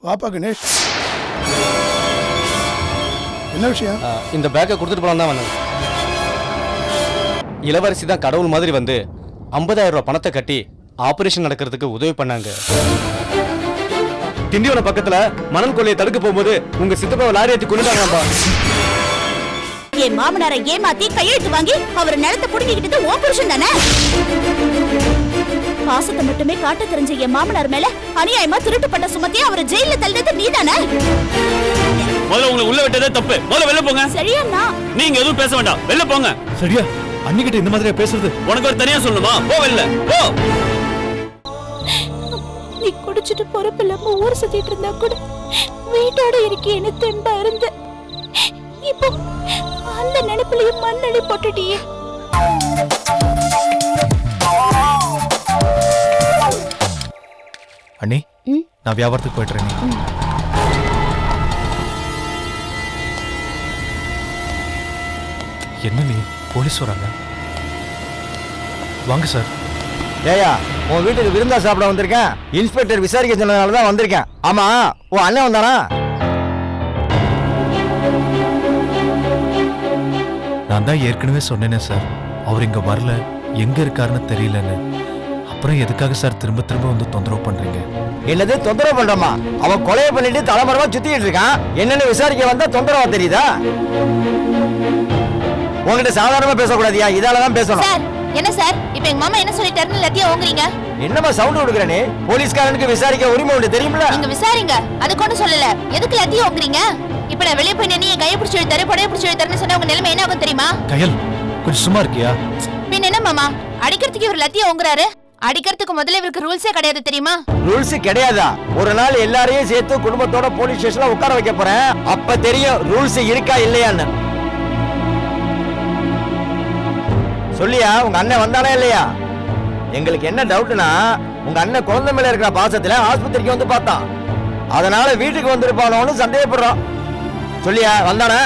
வாப்பா கணேஷ். என்ன விஷயம்? இந்த பேக்கை கொடுத்துட்டு போலாம் தான் வந்தேன். இளவரசி தான் கடவுள் மாதிரி வந்து 50,000 ரூபாய் பணத்தை கட்டி ஆபரேஷன் நடக்கிறதுக்கு உதவி பண்ணாங்க. திண்டிவனம் பக்கத்துல மணல் கொள்ளையை தடுக்க போகும்போது உங்க சித்தப்பாவை லாரி ஏற்றி கொண்டுட்டாங்கப்பா. என் மாமனாரை ஏமாத்தி கையெழுத்து வாங்கி அவர் நிலத்தை புடுங்கிக்கிட்டது ஓ புருஷன் தானே? பாசத்தை மட்டுமே காட்ட தெரிஞ்ச என் மாமனார் மேல அநியாயமா திருட்டுப்பட்ட சுமத்தி அவரை ஜெயில தள்ளினது நீதானே? முதல்ல உங்களை உள்ள விட்டதே தப்பு. முதல்ல வெளில போங்க. சரியாண்ணா? நீங்க எதுவும் பேச வேண்டாம், வெளில போங்க. சரியா? அன்னிக்கிட்ட இந்த மாதிரியா பேசுறது? உனக்கு ஒரு தனியா சொல்லணுமா? போ வெளில போ. நீ குடிச்சிட்டு பொறுப்பில்லாம ஊர் சுத்திட்டு இருந்தா கூட வீட்டோட இருக்கேன்னு தெம்பா இருந்த. இப்போ அந்த நினைப்புலயும் மண்ணடி போட்டுட்டியே. அண்ணி, நான் வியாபாரத்துக்கு போயிட்டுறேன். என்ன நீ போலீஸ் வராங்க? வாங்க சார். ஏயா, உன் வீட்டுக்கு விருந்தா சாப்பிட வந்திருக்கேன். இன்ஸ்பெக்டர் விசாரிக்க சொன்னதுனால தான் வந்திருக்கேன். ஆமா, உன் அண்ணன் வந்தானா? நான் தான் ஏற்கனவே சொன்னேனே சார், அவர் இங்க வரல, எங்க இருக்காருன்னு தெரியலன்னு. அப்புறம் எதுக்காக சார் திரும்ப திரும்ப வந்து தொந்தரவு பண்றீங்க? என்னது தொந்தரவு பண்றமா? அவன் கொலையை பண்ணிட்டு தலைமறைவா சுத்திட்டு இருக்கான். என்னன்னு விசாரிக்க வந்தா தொந்தரவா தெரியுதா? உங்ககிட்ட சாதாரணமா பேசக்கூடாதியா, இதாலதான் பேசணும். சார், என்ன சார் இப்ப எங்க மாமா என்ன சொல்லிட்டாருன்னு லத்தியா ஓங்குறீங்க? என்னமா சவுண்ட் கொடுக்குற நீ? போலீஸ்காரனுக்கு விசாரிக்க உரிமை உண்டு தெரியுமில? நீங்க விசாரிங்க, அது கொண்டு சொல்லல. எதுக்கு லத்தியா ஓங்குறீங்க? இப்ப நான் வெளியே போய் நீ கையை பிடிச்சி எழுத்தாரு படையை பிடிச்சி எழுத்தாருன்னு சொன்னா உங்க நிலைமை என்ன ஆகும் தெரியுமா? கயல், கொஞ்சம் சும்மா இருக்கியா? பின் என்ன மாமா, அடிக்கிறதுக்கு இவர் லத்தியா ஓங்குறாரு? அடிக்கிறதுக்கு முதல்ல இவருக்கு ரூல்ஸே கிடையாது தெரியுமா? ரூல்ஸ் கிடையாதா? ஒரு நாள் எல்லாரையும் சேர்த்து குடும்பத்தோட போலீஸ் ஸ்டேஷன்ல உட்கார வைக்க போறேன். அப்ப தெரியும் ரூல்ஸ் இருக்கா இல்லையான்னு. சொல்லியா, உங்க அண்ணன் வந்தானே இல்லையா? எங்களுக்கு என்ன டவுட்னா, உங்க அண்ணன் குழந்தை மேல இருக்கிற பாசத்துல ஆஸ்பத்திரிக்கு வந்து பார்த்தான். அதனால வீட்டுக்கு வந்திருப்பானோன்னு சந்தேகப்படுறோம். சொல்லியா, வந்தானே?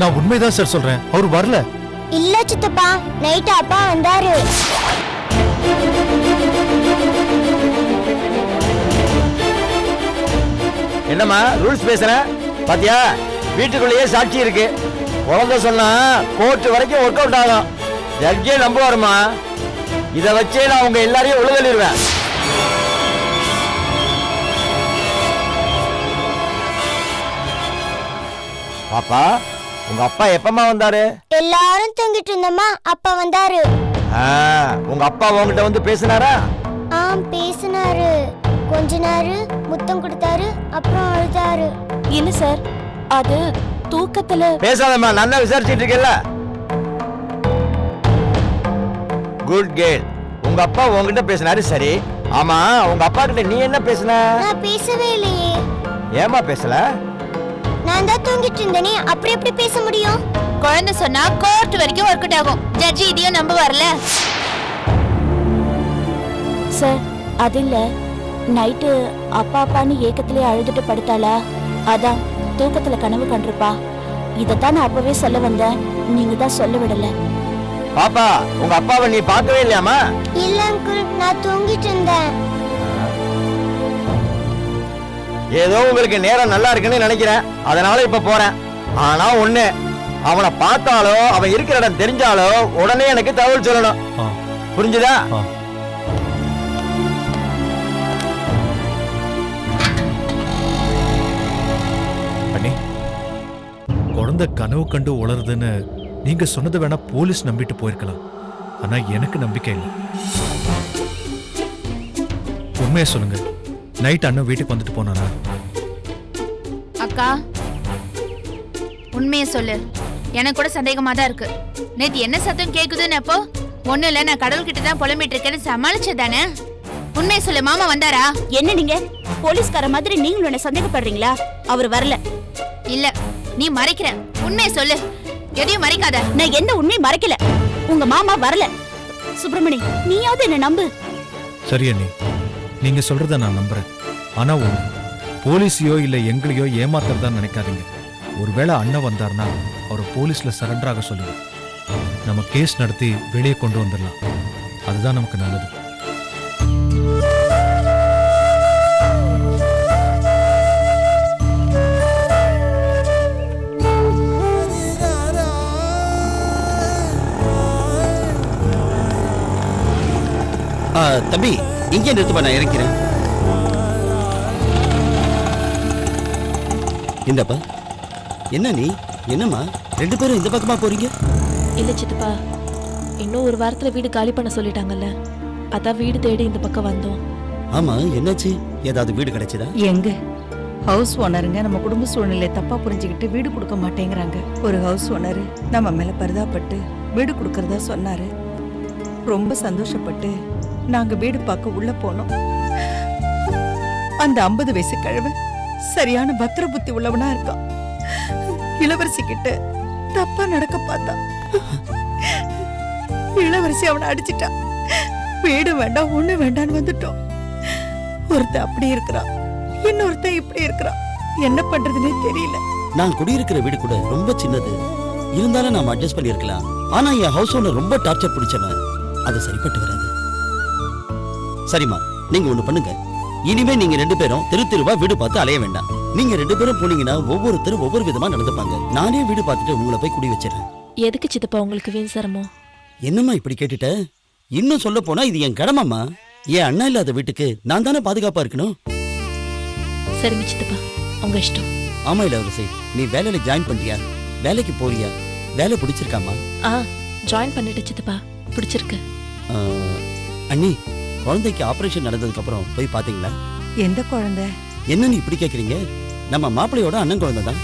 நான் உண்மைதான் சார் சொல்றேன், அவர் வரல. இல்ல சித்தப்பா, நைட் அப்பா வந்தாரு. என்னம்மா ரூல்ஸ் பேசுற? பாத்தியா, வீட்டுக்குள்ளேயே சாட்சி இருக்கு. குழந்தை சொன்னா கோர்ட் வரைக்கும் ஒர்க் அவுட் ஆகும். ஜட்ஜே நம்புவாருமா. இதை வச்சே நான் உங்க எல்லாரையும் உழுதலிடுவேன். பாப்பா, உங்க அப்பா எப்பமா வந்தாரு? எல்லாரும் தூங்கிட்டு இருந்தோமா, அப்பா வந்தாரு. உங்க அப்பா உங்ககிட்ட வந்து பேசினாரா? பேசினாரு. கொஞ்ச நேரம் முத்தம் கொடுத்தாரு, அப்புறம் அழுதாரு. இல்ல சார், அது தூக்கத்துல. பேசாதம்மா, நான் தான் விசாரிச்சிட்டு இருக்கேன்ல. Good girl. உங்க அப்பா உங்ககிட்ட பேசினாரு, சரி. ஆமா, உங்க அப்பா கிட்ட நீ என்ன பேசின? நான் பேசவே இல்லையே. ஏமா பேசல? நான் தான் தூங்கிட்டு இருந்தேனே, அப்புறம் எப்படி பேச முடியும்? குழந்தை சொன்னா கோர்ட் வரைக்கும் ஒர்க் அவுட் ஆகும். ஜட்ஜி இதையும் நம்புவார்ல சார். அது இல்ல, நைட்டு அப்பா அப்பான்னு ஏக்கத்திலே அழுதுட்டு படுத்தாளா, அதான் தூக்கத்துல கனவு கண்டிருப்பா. இதத்தான் நான் அப்பவே சொல்ல வந்தேன், நீங்க தான் சொல்ல விடல. பாப்பா, உங்க அப்பாவை நீ பார்க்கவே இல்லையாமா? இல்ல அங்கிள், நான் தூங்கிட்டு இருந்தேன். ஏதோ உங்களுக்கு நேரம் நல்லா இருக்குன்னு நினைக்கிறேன், அதனால இப்ப போறேன். ஆனா ஒண்ணு, அவனை பார்த்தாலோ அவன் இருக்கிற இடம் தெரிஞ்சாலோ உடனே எனக்கு தகவல் சொல்லணும். புரிஞ்சுதா? குழந்தை கனவு கண்டு உளருதுன்னு நீங்க சொன்னது வேணா போலீஸ் நம்பிட்டு போயிருக்கலாம், ஆனா எனக்கு நம்பிக்கை இல்லை. உண்மையை சொல்லுங்க, நைட் அண்ணன் வீட்டுக்கு வந்துட்டு போனானா? அக்கா, உண்மையை சொல்லு, எனக்கு கூட சந்தேகமா தான் இருக்கு. நேத்து என்ன சத்தம் கேக்குதுன்னு அப்போ ஒண்ணு இல்ல, நான் கடவுள்கிட்ட தான் புலம்பிட்டு இருக்கேன்னு சமாளிச்சதானே? உண்மையை சொல்லு, மாமா வந்தாரா? என்ன நீங்க போலீஸ்கார மாதிரி நீங்களும் என்ன சந்தேகப்படுறீங்களா? அவர் வரல. இல்ல, நீ மறைக்கிற. உண்மையை சொல்லு, எதையும் மறைக்காத. நான் என்ன உண்மை மறைக்கல. உங்க மாமா வரல. சுப்பிரமணி, நீயாவது என்ன நம்பு. சரி அண்ணி, நீங்க சொல்றத நான் நம்புறேன். ஆனா ஒண்ணு, போலீஸையோ இல்ல எங்களையோ ஏமாத்துறதா நினைக்காதீங்க. ஒருவேளை அண்ணன் வந்தார்னா அவரை போலீஸ்ல சரண்டர் ஆக சொல்லுங்க. நம்ம கேஸ் நடத்தி வெளியே கொண்டு வந்துடலாம், அதுதான் நமக்கு நல்லது. தம்பி இங்கே நிறுத்துப்பா, நான் இறக்கிறேன். இந்தப்பா. என்ன நீ என்னம்மா 2 பேரும் இந்த பக்கமா போறீங்க? இல்ல சித்தப்பா, இன்னும் ஒரு வாரத்துல வீடு காலி பண்ண சொல்லிட்டாங்கல்ல, அதான் வீடு தேடி இந்த பக்கம் வந்தோம். ஆமா, என்னாச்சு? ஏதாவது வீடு கிடைச்சதா? எங்க ஹவுஸ் ஓனருங்க நம்ம குடும்ப சூழ்நிலை தப்பா புரிஞ்சுக்கிட்டு வீடு கொடுக்க மாட்டேங்கிறாங்க. ஒரு ஹவுஸ் ஓனர் நம்ம மேல பரிதாபப்பட்டு வீடு கொடுக்கறதா சொன்னாரு. ரொம்ப சந்தோஷப்பட்டு நாங்க வீடு பார்க்க உள்ள போனோம். அந்த 50 வயசு கிழவ சரியான பத்திர புத்தி உள்ளவனா இருக்கான். இளவரசி கிட்ட தப்பா நடக்க பார்த்தா இளவரசி அவனை அடிச்சிட்டா. வீடு வேண்டாம் ஒண்ணு வேண்டான்னு வந்துட்டோம். ஒருத்த அப்படி இருக்கிறான், இன்னொருத்த இப்படி இருக்கிறான். என்ன பண்றதுன்னே தெரியல. நான் குடியிருக்கிற வீடு கூட ரொம்ப சின்னது, இருந்தாலும் நாம அட்ஜஸ்ட் பண்ணியிருக்கலாம். ஆனா என் ஹவுஸ் ஓனர் ரொம்ப டார்ச்சர் பிடிச்சவன், அது சரிப்பட்டு வராது. சரிம்மா, நீங்க ஒண்ணு பண்ணுங்க. இனிமே நீங்க 2 பேரும் தெருவா வீடு பார்த்து அலைய வேண்டாம். நீங்க 2 பேரும் போனீங்கன்னா ஒவ்வொருத்தரும் ஒவ்வொரு விதமா நடந்துப்பாங்க. நானே வீடு பார்த்துட்டு உங்களை போய் குடி வச்சிடறேன். எதுக்கு சித்தப்பா உங்களுக்கு வீண் சிரமம்? என்னம்மா இப்படி கேட்டுட்ட? இன்னும் சொல்ல போனா இது என் கடமைம்மா. என் அண்ணா இல்லாத வீட்டுக்கு நான் தானே பாதுகாப்பா இருக்கணும். சரிங்க சித்தப்பா, உங்க இஷ்டம். ஆமா இளவரசி, நீ வேலையில ஜாயின் பண்ணியா? வேலைக்கு போறியா? வேலை பிடிச்சிருக்காமா? ஜாயின் பண்ணிட்டு சித்தப்பா, பிடிச்சிருக்கு. அண்ணி, குழந்தைக்கு ஆபரேஷன் நடந்ததுக்கு அப்புறம் போய் பாத்தீங்களா? எந்த குழந்தை? என்ன நீ இப்படி கேக்குறீங்க? நம்ம மாப்பிள்ளையோட அண்ணன் குழந்தை தான்.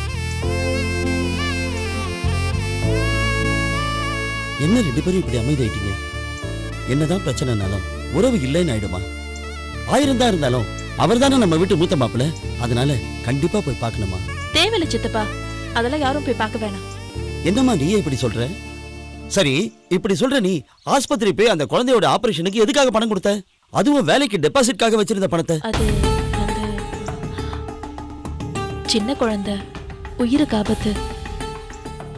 என்ன 2 பேரும் இப்படி அமைதியாயிட்டீங்க? என்னதான் பிரச்சனைனாலும் உறவு இல்லைன்னு ஆயிடுமா? 1000 தான் இருந்தாலும் அவர் தானே நம்ம வீட்டு மூத்த மாப்பிள்ளை. அதனால கண்டிப்பா போய் பார்க்கணுமா? தேவையில்ல சித்தப்பா, அதெல்லாம் யாரும் போய் பார்க்க வேணாம். என்னம்மா நீயே இப்படி சொல்ற? சரி, இப்படி சொல்ற நீ ஆஸ்பத்திரி போய் அந்த குழந்தையோட ஆபரேஷனுக்கு எதுக்காக பணம் கொடுத்த? அதுவும் வேலைக்கு டெபாசிட்காக வச்சிருந்த பணத்தை. அது வந்து சின்ன குழந்தை, உயிருக்கு ஆபத்து,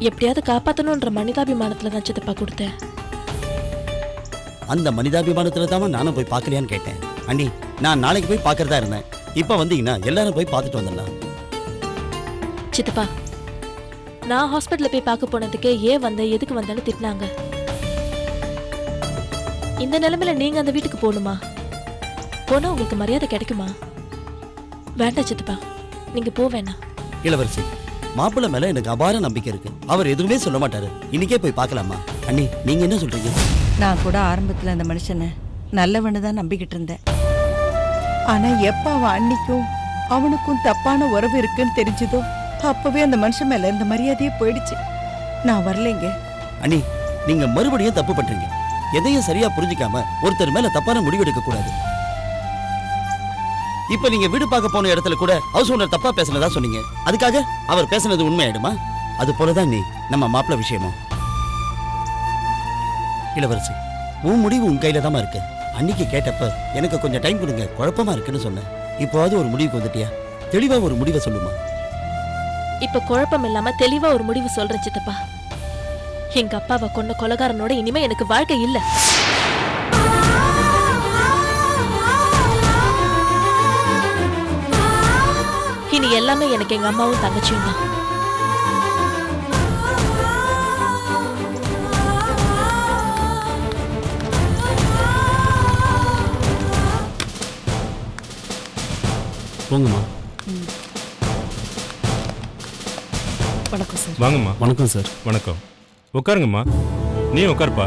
எப்படியாவது காப்பாத்தணும்ன்ற மனிதாபிமானத்துல தான் சித்தப்பா கொடுத்தேன். அந்த மனிதாபிமானத்துல தான் நானும் போய் பார்க்கலையான்னு கேட்டேன். அண்ணி, நான் நாளைக்கு போய் பார்க்கறதா இருந்தேன். இப்ப வந்தீங்கன்னா எல்லாரும் போய் பார்த்துட்டு வந்துடலாம். சித்தப்பா, நான் ஹாஸ்பிட்டல்ல போய் பார்க்க போனதுக்கே ஏன் வந்த எதுக்கு வந்தாலும் திட்டினாங்க. இந்த நிலைமையில நீங்க அந்த வீட்டுக்கு போகணுமா? போனா உங்களுக்கு மரியாதை கிடைக்குமா? வேண்டாம் சித்தப்பா, நீங்க போ வேணாம். இளவரசி, மாப்பிள்ளை மேல எனக்கு அபார நம்பிக்கை இருக்கு. அவர் எதுவுமே சொல்ல மாட்டாரு. இன்னைக்கே போய் பார்க்கலாமா? அண்ணி, நீங்க என்ன சொல்றீங்க? நான் கூட ஆரம்பத்துல அந்த மனுஷனை நல்லவனு தான் நம்பிக்கிட்டு இருந்தேன். ஆனா எப்ப அவன் அன்னிக்கும் அவனுக்கும் தப்பான உறவு இருக்குன்னு தெரிஞ்சதோ அப்பவே அந்த மனுஷன் மேல இருந்த மரியாதையே போயிடுச்சு. நான் வரலைங்க. அண்ணி, நீங்க மறுபடியும் தப்பு பண்றீங்க. எதையும் சரியா புரிஞ்சுக்காம ஒருத்தர் மேல தப்பான முடிவு எடுக்க கூடாது. இப்ப நீங்க வீடு பார்க்க போன இடத்துல கூட ஹவுஸ் ஓனர் தப்பா பேசினதா சொன்னீங்க. அதுக்காக அவர் பேசினது உண்மையாயிடுமா? அது போலதான் நீ நம்ம மாப்பிள்ளை விஷயமும். இளவரசி, உன் முடிவு உன் கையில தான் இருக்கு. அன்னைக்கு கேட்டப்ப எனக்கு கொஞ்சம் டைம் கொடுங்க, குழப்பமா இருக்குன்னு சொன்னேன். இப்போவாது ஒரு முடிவுக்கு வந்துட்டியா? தெளிவா ஒரு முடிவை சொல்லுமா? இப்ப குழப்பம் இல்லாம தெளிவா ஒரு முடிவு சொல்றேன் சித்தப்பா. எங்க அப்பாவை கொண்ட கொலைகாரனோட இனிமே எனக்கு வாழ்க்கை இல்ல. இனி எல்லாமே எனக்கு எங்க அம்மாவும் தங்கச்சியும் தான். போங்கம்மா. வணக்கம் சார். வாங்கம்மா. வணக்கம் சார். வணக்கம். உட்காருங்கம்மா. நீ உட்காருப்பா.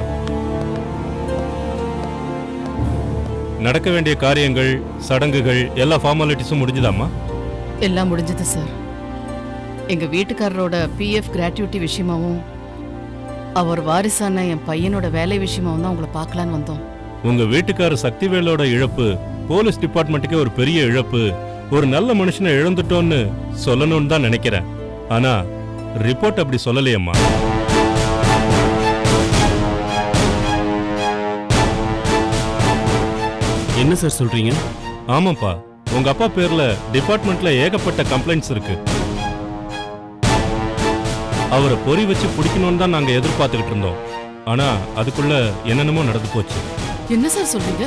நடக்க வேண்டிய காரியங்கள், சடங்குகள், எல்லா ஃபார்மாலிட்டிஸும் முடிஞ்சுதாம்மா? எல்லாம் முடிஞ்சது சார். எங்க வீட்டுக்காரரோட பிஎஃப் கிராட்யூட்டி விஷயமாவும் அவர் வாரிசான என் பையனோட வேலை விஷயமாவும் தான் உங்களை பார்க்கலான்னு வந்தோம். உங்க வீட்டுக்காரர் சக்திவேலோட இழப்பு போலீஸ் டிபார்ட்மெண்ட்டுக்கே ஒரு பெரிய இழப்பு. ஒரு நல்ல மனுஷனை இழந்துட்டோன்னு சொல்லணும்னு தான் நினைக்கிறேன். ஆனா ரிப்போர்ட் அப்படி சொல்லலையம்மா. என்ன சார் சொல்றீங்க? ஆமாப்பா, உங்க அப்பா பேர்ல டிபார்ட்மெண்ட்ல ஏகப்பட்ட கம்ப்ளைண்ட்ஸ் இருக்கு. அவரை பொறி வச்சு பிடிக்கணும்னு தான் நாங்க எதிர்பார்த்துக்கிட்டு இருந்தோம். ஆனா அதுக்குள்ள என்னென்னமோ நடந்து போச்சு. என்ன சார் சொல்றீங்க?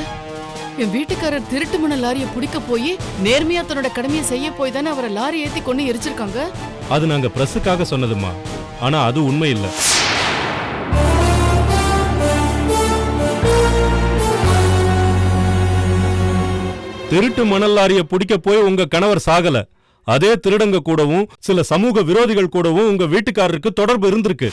என் வீட்டுக்காரர் திருட்டு மண லாரியை பிடிக்க போய் நேர்மையா தன்னோட கடமையை செய்ய போய் தானே அவரை லாரி ஏத்தி கொண்டு எரிச்சிருக்காங்க. அது நாங்க பிரஸுக்காக சொன்னதுமா. ஆனா அது உண்மை இல்லை. திருட்டு மணல் லாரிய பிடிக்க போய் உங்க கணவர் சாகல. அதே திருடங்க கூடவும் சில சமூக விரோதிகள் கூடவும் உங்க வீட்டுக்காரருக்கு தொடர்பு இருந்திருக்கு.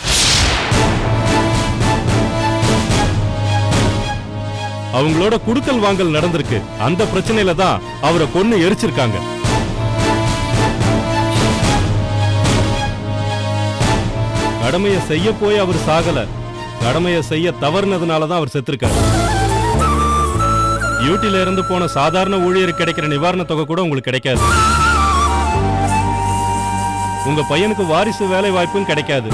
அவங்களோட குடுக்கல் வாங்கல் நடந்திருக்கு. அந்த பிரச்சனையில தான் அவரை கொன்னு எரிச்சிருக்காங்க. கடமையை செய்ய போய் அவர் சாகல, கடமையை செய்ய தவறுனதுனால தான் அவர் செத்துருக்காரு. டியூட்டில இருந்து போன சாதாரண ஊழியருக்கு கிடைக்கிற நிவாரண தொகை கூட உங்களுக்கு கிடைக்காது. உங்க பையனுக்கு வாரிசு வேலை வாய்ப்பும் கிடைக்காது.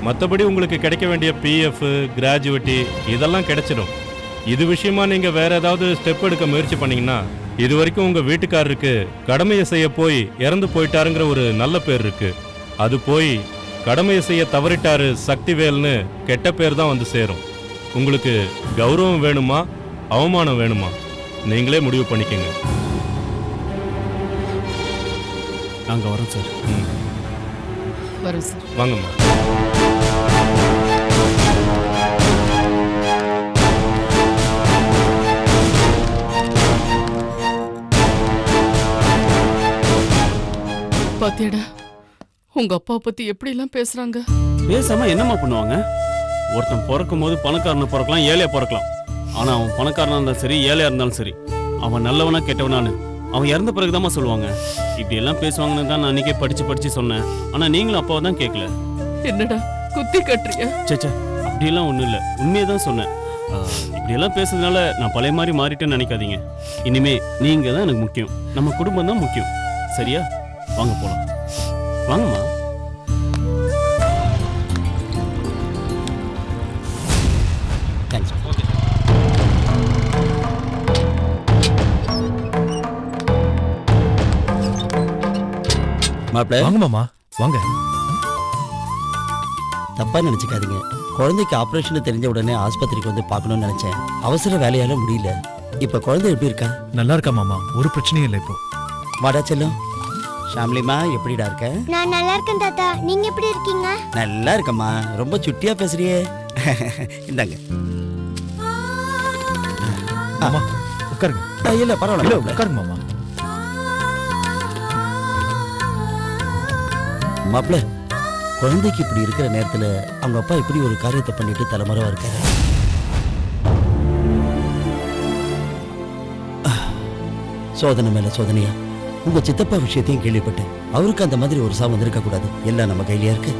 மற்றபடி உங்களுக்கு கிடைக்க வேண்டிய பிஎஃப், கிராஜுவிட்டி இதெல்லாம் கிடைச்சிடும். இது விஷயமா நீங்க வேற ஏதாவது ஸ்டெப் எடுக்க முயற்சி பண்ணீங்கன்னா, இது வரைக்கும் உங்க வீட்டுக்காரருக்கு கடமையை செய்ய போய் இறந்து போயிட்டாருங்கிற ஒரு நல்ல பேர் இருக்கு. அது போய் கடமையை செய்ய தவறிட்டாரு சக்திவேல்னு கெட்ட பேர் தான் வந்து சேரும். உங்களுக்கு கௌரவம் வேணுமா, அவமானம் வேணுமா, நீங்களே முடிவு பண்ணிக்கங்க. நாங்க வரோம் சார். வரும் சார். வாங்கம்மா. பாத்தியாடா உங்க அப்பா பத்தி எப்படி எல்லாம் பேசுறாங்க. பேசாம என்னம்மா பண்ணுவாங்க? ஒருத்தன் பிறக்கும் போது பணக்காரனை பிறக்கலாம், ஏழையா பிறக்கலாம். ஆனா அவன் பணக்காரனா இருந்தாலும் சரி, ஏழையா இருந்தாலும் சரி, அவன் நல்லவனா கெட்டவனான்னு அவன் இறந்த பிறகுதாம்மா சொல்லுவாங்க. இப்படி எல்லாம் பேசுவாங்கன்னு தான் நான் அன்னைக்கே படிச்சு சொன்னேன். ஆனா நீங்களும் அப்பாவை தான் கேட்கல. என்னடா குத்தி கட்டுறியா? சேச்சா, அப்படியெல்லாம் ஒண்ணும் இல்லை, உண்மையை தான் சொன்னேன். இப்படி எல்லாம் பேசுறதுனால நான் பழைய மாதிரி மாறிட்டேன்னு நினைக்காதீங்க. இனிமே நீங்க தான் எனக்கு முக்கியம், நம்ம குடும்பம் தான் முக்கியம். சரியா? வாங்க போலாம். வாங்கம்மா. தேங்க்ஸ். மாப்பிள்ள வாங்க மாமா, வாங்க. தப்பா நினைச்சுக்காதீங்க. குழந்தைக்கு ஆபரேஷன் தெரிஞ்ச உடனே ஆஸ்பத்திரிக்கு வந்து பார்க்கணும்னு நினைச்சேன். அவசர வேலையால முடியல. இப்ப குழந்தை எப்படி இருக்கா? நல்லா இருக்கா மாமா, ஒரு பிரச்சனையும் இல்லை இப்போ. வாடா செல்லம். ஷாம்லிமா எப்படிடா இருக்க? நான் நல்லா இருக்கேன் தாத்தா. நீங்க எப்படி இருக்கீங்க? நல்லா இருக்கம்மா. ரொம்ப சுட்டியா பேசுறியே. இந்தாங்க. மாமா உட்காருங்க. இல்ல பரவாயில்ல, இல்ல உட்காருங்க மாமா. மாப்பிள்ள, குழந்தைக்கு இப்படி இருக்கிற நேரத்துல அவங்க அப்பா இப்படி ஒரு காரியத்தை பண்ணிட்டு தலைமறைவா இருக்காரு. சோதனை மேல சோதனையா உங்க சித்தப்பா விஷயத்தையும் கேள்விப்பட்டு அவருக்கு அந்த மாதிரி ஒரு சாவு வந்திருக்க கூடாது. எல்லாம் நம்ம கையிலயா இருக்கு.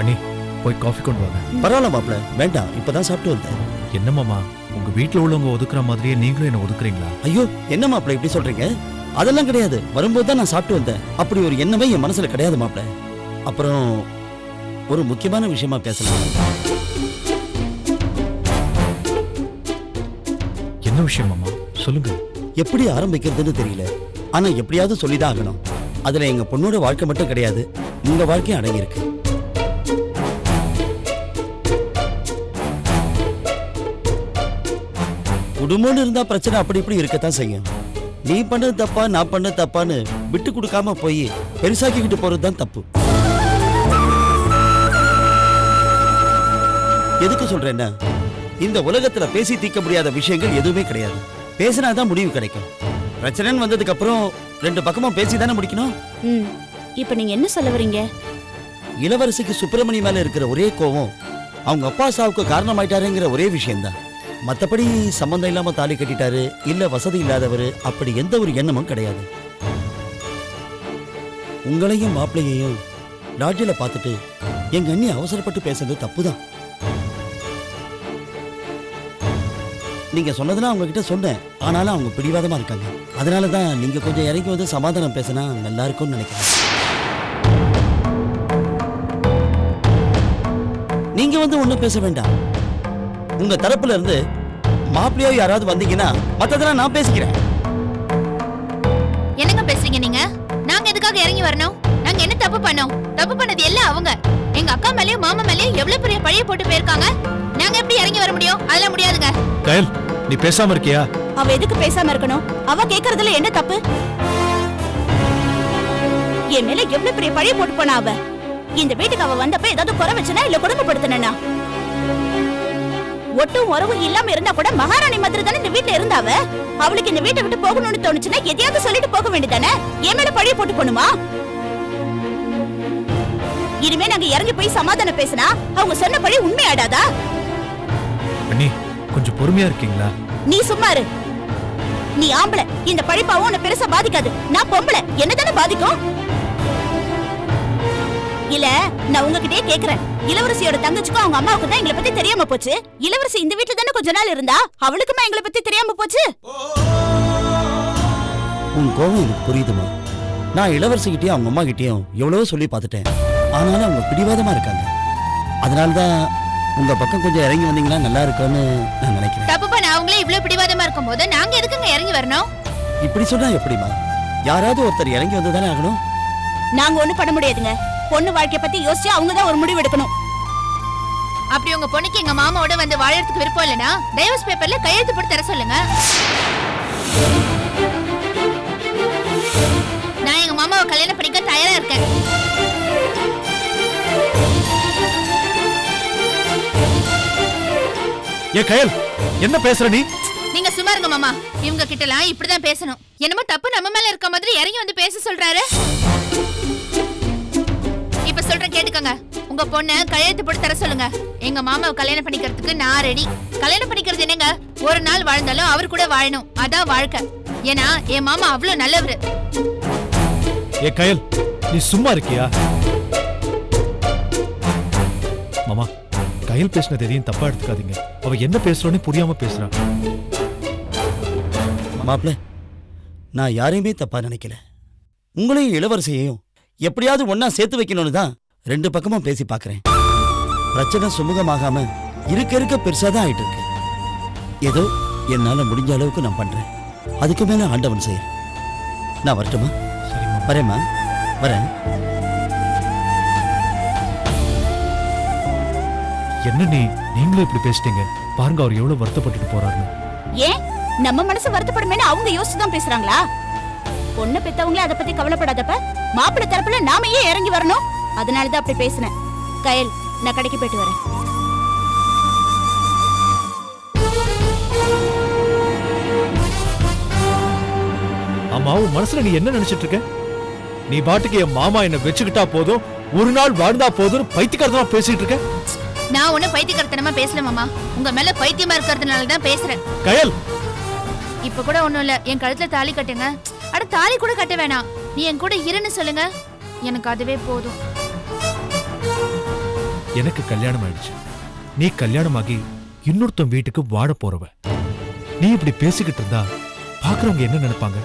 அண்ணி போய் காஃபி கொண்டு வாங்க. பரவாயில்ல மாப்பிள்ள, வேண்டாம், இப்பதான் சாப்பிட்டு வந்தேன். என்ன மாமா, உங்க வீட்டுல உள்ளவங்க ஒதுக்குற மாதிரியே நீங்களும் என்ன ஒதுக்குறீங்களா? ஐயோ, என்ன மாப்பிள்ள இப்படி சொல்றீங்க? அதெல்லாம் கிடையாது. வரும்போது தான் நான் சாப்பிட்டு வந்தேன். அப்படி ஒரு எண்ணமே என் மனசுல கிடையாது மாப்பிள்ள. அப்புறம் ஒரு முக்கியமான விஷயமா பேசலாம். என்ன விஷயம் மாமா, சொல்லுங்க. எப்படி ஆரம்பிக்கிறதுன்னு தெரியல. ஆனா எப்படியாவது சொல்லிதான் ஆகணும். அதுல எங்க பொண்ணோட வாழ்க்கை மட்டும் கிடையாது, உங்க வாழ்க்கையும் அடங்கியிருக்கு. குடும்பம்னு இருந்தா பிரச்சனை அப்படி இப்படி இருக்கத்தான் செய்யும். நீ பண்ணது தப்பா, நான் பண்ண தப்பான்னு விட்டு கொடுக்காம போய் பெருசாக்கிக்கிட்டு போறதுதான் தப்பு. எதுக்கு சொல்றேன்னா, இந்த உலகத்துல பேசி தீர்க்க முடியாத விஷயங்கள் எதுவுமே கிடையாது. பேசினாதான் முடிவு கிடைக்கும். பிரச்சனைன்னு வந்ததுக்கு அப்புறம் ரெண்டு பக்கமும் பேசிதானே முடிக்கணும். இப்ப நீங்க என்ன சொல்ல வரீங்க? இளவரசிக்கு சுப்பிரமணி மேல இருக்கிற ஒரே கோவம் அவங்க அப்பா சாவுக்கு காரணமாயிட்டாருங்கிற ஒரே விஷயம்தான். மற்றபடி சம்பந்தம் இல்லாம தாலி கட்டிட்டாரு, இல்ல வசதி இல்லாதவர், அப்படி எந்த ஒரு எண்ணமும் கிடையாது. உங்களையும் மாப்பிள்ளையையும் லாட்ஜில பார்த்துட்டு எங்க அண்ணி அவசரப்பட்டு பேசுறது தப்புதான். நீங்க சொன்னதெல்லாம் அவங்க கிட்ட சொன்னேன். ஆனாலும் அவங்க பிடிவாதமா இருக்காங்க. அதனாலதான் நீங்க கொஞ்சம் இறங்கி வந்து சமாதானம் பேசினா நல்லா இருக்கும்னு நினைக்கிறேன். நீங்க வந்து ஒண்ணும் பேச வேண்டாம். உங்க தரப்புல இருந்து மாப்பிள்ளையோ யாராவது வந்தீங்கன்னா மத்ததெல்லாம் நான் பேசிக்கிறேன். என்னங்க பேசுறீங்க நீங்க? நாங்க எதுக்காக இறங்கி வரணும்? நாங்க என்ன தப்பு பண்ணோம்? தப்பு பண்ணது எல்லாம் அவங்க. எங்க அக்கா மேலயும் மாமா மேலயும் எவ்வளவு பெரிய பழிய போட்டு போயிருக்காங்க. நாங்க எப்படி இறங்கி வர முடியும்? அதெல்லாம் முடியாதுங்க. கயல், நீ பேசாம இருக்கியா? அவ எதுக்கு பேசாம இருக்கணும்? அவ கேக்குறதுல என்ன தப்பு? என் மேல எவ்வளவு பெரிய பழைய போட்டு போனா அவ. இந்த வீட்டுக்கு அவ வந்தப்ப ஏதாவது குறை வச்சனா இல்ல குடும்பப்படுத்தினா? ஒட்டும் உறவும் இல்லாம இருந்தா கூட மகாராணி மாதிரி தானே இந்த வீட்டுல இருந்தாவ. அவளுக்கு இந்த வீட்டை விட்டு போகணும்னு தோணுச்சுன்னா எதையாவது சொல்லிட்டு போக வேண்டியதானே? என் மேல பழைய போட்டு போணுமா? இனிமே நாங்க இறங்கி போய் சமாதானம் பேசினா அவங்க சொன்ன பழி உண்மையாடாதா? அண்ணி கொஞ்சம் பொறுமையா இருக்கீங்களா? நீ சும்மா இரு. நீ ஆம்பளை, இந்த பழிப்பாவும் உன்னை பெருசா பாதிக்காது. நான் பொம்பளை, என்ன தானே பாதிக்கும்? இல்ல நான் உங்ககிட்டயே கேக்குறேன், இளவரசியோட தங்கச்சிக்கும் அவங்க அம்மாவுக்கு தான் எங்களை பத்தி தெரியாம போச்சு. இளவரசி இந்த வீட்டுல தானே கொஞ்ச நாள் இருந்தா, அவளுக்குமா எங்களை பத்தி தெரியாம போச்சு? உன் கோவம் எனக்கு புரியுதுமா. நான் இளவரசிகிட்டயும் அவங்க அம்மா கிட்டயும் எவ்வளவோ சொல்லி பார்த்துட்டேன். ஆனாலும் அவங்க பிடிவாதமா இருக்காங்க. அதனாலதான் உங்க பக்கம் கொஞ்சம் இறங்கி வந்தீங்களா நல்லா இருக்கும்னு நான் நினைக்கிறேன். தப்பு பண்ண அவங்களே இவ்ளோ பிடிவாதமா இருக்கும்போது நாங்க எதுக்குங்க இறங்கி வரணும்? இப்படி சொன்னா எப்படிமா? யாராவது ஒருத்தர் இறங்கி வந்து தானே ஆகணும். நாங்க ஒண்ணும் பண்ண முடியாதுங்க. பொண்ணு வாழ்க்கைய பத்தி யோசிச்சு அவங்க தான் ஒரு முடிவு எடுக்கணும். அப்படி உங்க பொண்ணுக்கு எங்க மாமாவோட வந்து வாழறதுக்கு விருப்பம் இல்லனா டைவர்ஸ் பேப்பர்ல கையெழுத்து போட்டு தர சொல்லுங்க. நான் எங்க மாமாவை கல்யாணம் பண்ணிக்க தயாரா இருக்கேன். ஏ கயல், என்ன பேசுற நீ? நீங்க சும்மா இருங்க மாமா. இவங்க கிட்டலாம் இப்படிதான் பேசணும். என்னமோ தப்பு நம்ம மேல இருக்க மாதிரி இறங்கி வந்து பேச சொல்றாரு. இப்ப சொல்றேன் கேட்டுக்கங்க. உங்க பொண்ணு கையெழுத்து போட்டு தர சொல்லுங்க. எங்க மாமாவை கல்யாணம் பண்ணிக்கிறதுக்கு நான் ரெடி. கல்யாணம் பண்ணிக்கிறது என்னங்க, ஒரு நாள் வாழ்ந்தாலும் அவர் கூட வாழணும், அதான் வாழ்க்கை. ஏன்னா என் மாமா அவ்வளவு நல்லவரு. ஏ கயல், நீ சும்மா இருக்கியா? மாமா, கயல் பேசினது எதையும் தப்பா எடுத்துக்காதீங்க. அவ என்ன பேசுறோன்னு புரியாம பேசுறா. மாப்ள, நான் யாரையுமே தப்பா நினைக்கல. உங்களையும் இளவரசியையும் எப்படியாவது ஒன்னா சேர்த்து வைக்கணும்னு தான் ரெண்டு பக்கமும் பேசி பாக்குறேன். பிரச்சனை சுமூகமாகாம இருக்க இருக்க பெருசாதான் ஆயிட்டு இருக்கு. ஏதோ என்னால முடிஞ்ச அளவுக்கு நான் பண்றேன். அதுக்கு மேல ஆண்டவன் செய்ய. நான் வரட்டுமா? வரேம்மா, வரேன். என்ன நீங்களும் இப்படி பேசிட்டீங்க? பாருங்க அவர் எவ்வளவு வருத்தப்பட்டுட்டு போறாருன்னு. ஏன் நம்ம மனசு வருத்தப்படுமேன்னு அவங்க யோசிச்சுதான் பேசுறாங்களா? பொண்ணை பெத்தவங்களே அதை பத்தி கவலைப்படாதப்ப மாப்பிள்ளை தரப்புல நாம ஏன் இறங்கி வரணும்? அதனாலதான் அப்படி பேசினேன். கயல், நான் கடைக்கு போயிட்டு வரேன். ஆமா, உன் மனசுல நீ என்ன நினைச்சிட்டு இருக்க? நீ பாட்டுக்கு என் மாமா என்ன வச்சுக்கிட்டா போதும், ஒரு நாள் வாழ்ந்தா போதும் பைத்தியக்காரத்தமா பேசிட்டு இருக்க. நான் ஒண்ணு பைத்தியக்காரத்தனமா பேசல மாமா. உங்க மேல பைத்தியமா இருக்கிறதுனாலதான் பேசுறேன். கயல், இப்ப கூட ஒண்ணும் இல்ல, என் கழுத்துல தாலி கட்டுங்க. அட தாலி கூட கட்ட வேணாம், நீ என் கூட இருன்னு சொல்லுங்க, எனக்கு அதுவே போதும். எனக்கு கல்யாணம் ஆயிடுச்சு. நீ கல்யாணமாகி இன்னொருத்தன் வீட்டுக்கு வாழ போறவ. நீ இப்படி பேசிக்கிட்டு இருந்தா பாக்குறவங்க என்ன நினைப்பாங்க?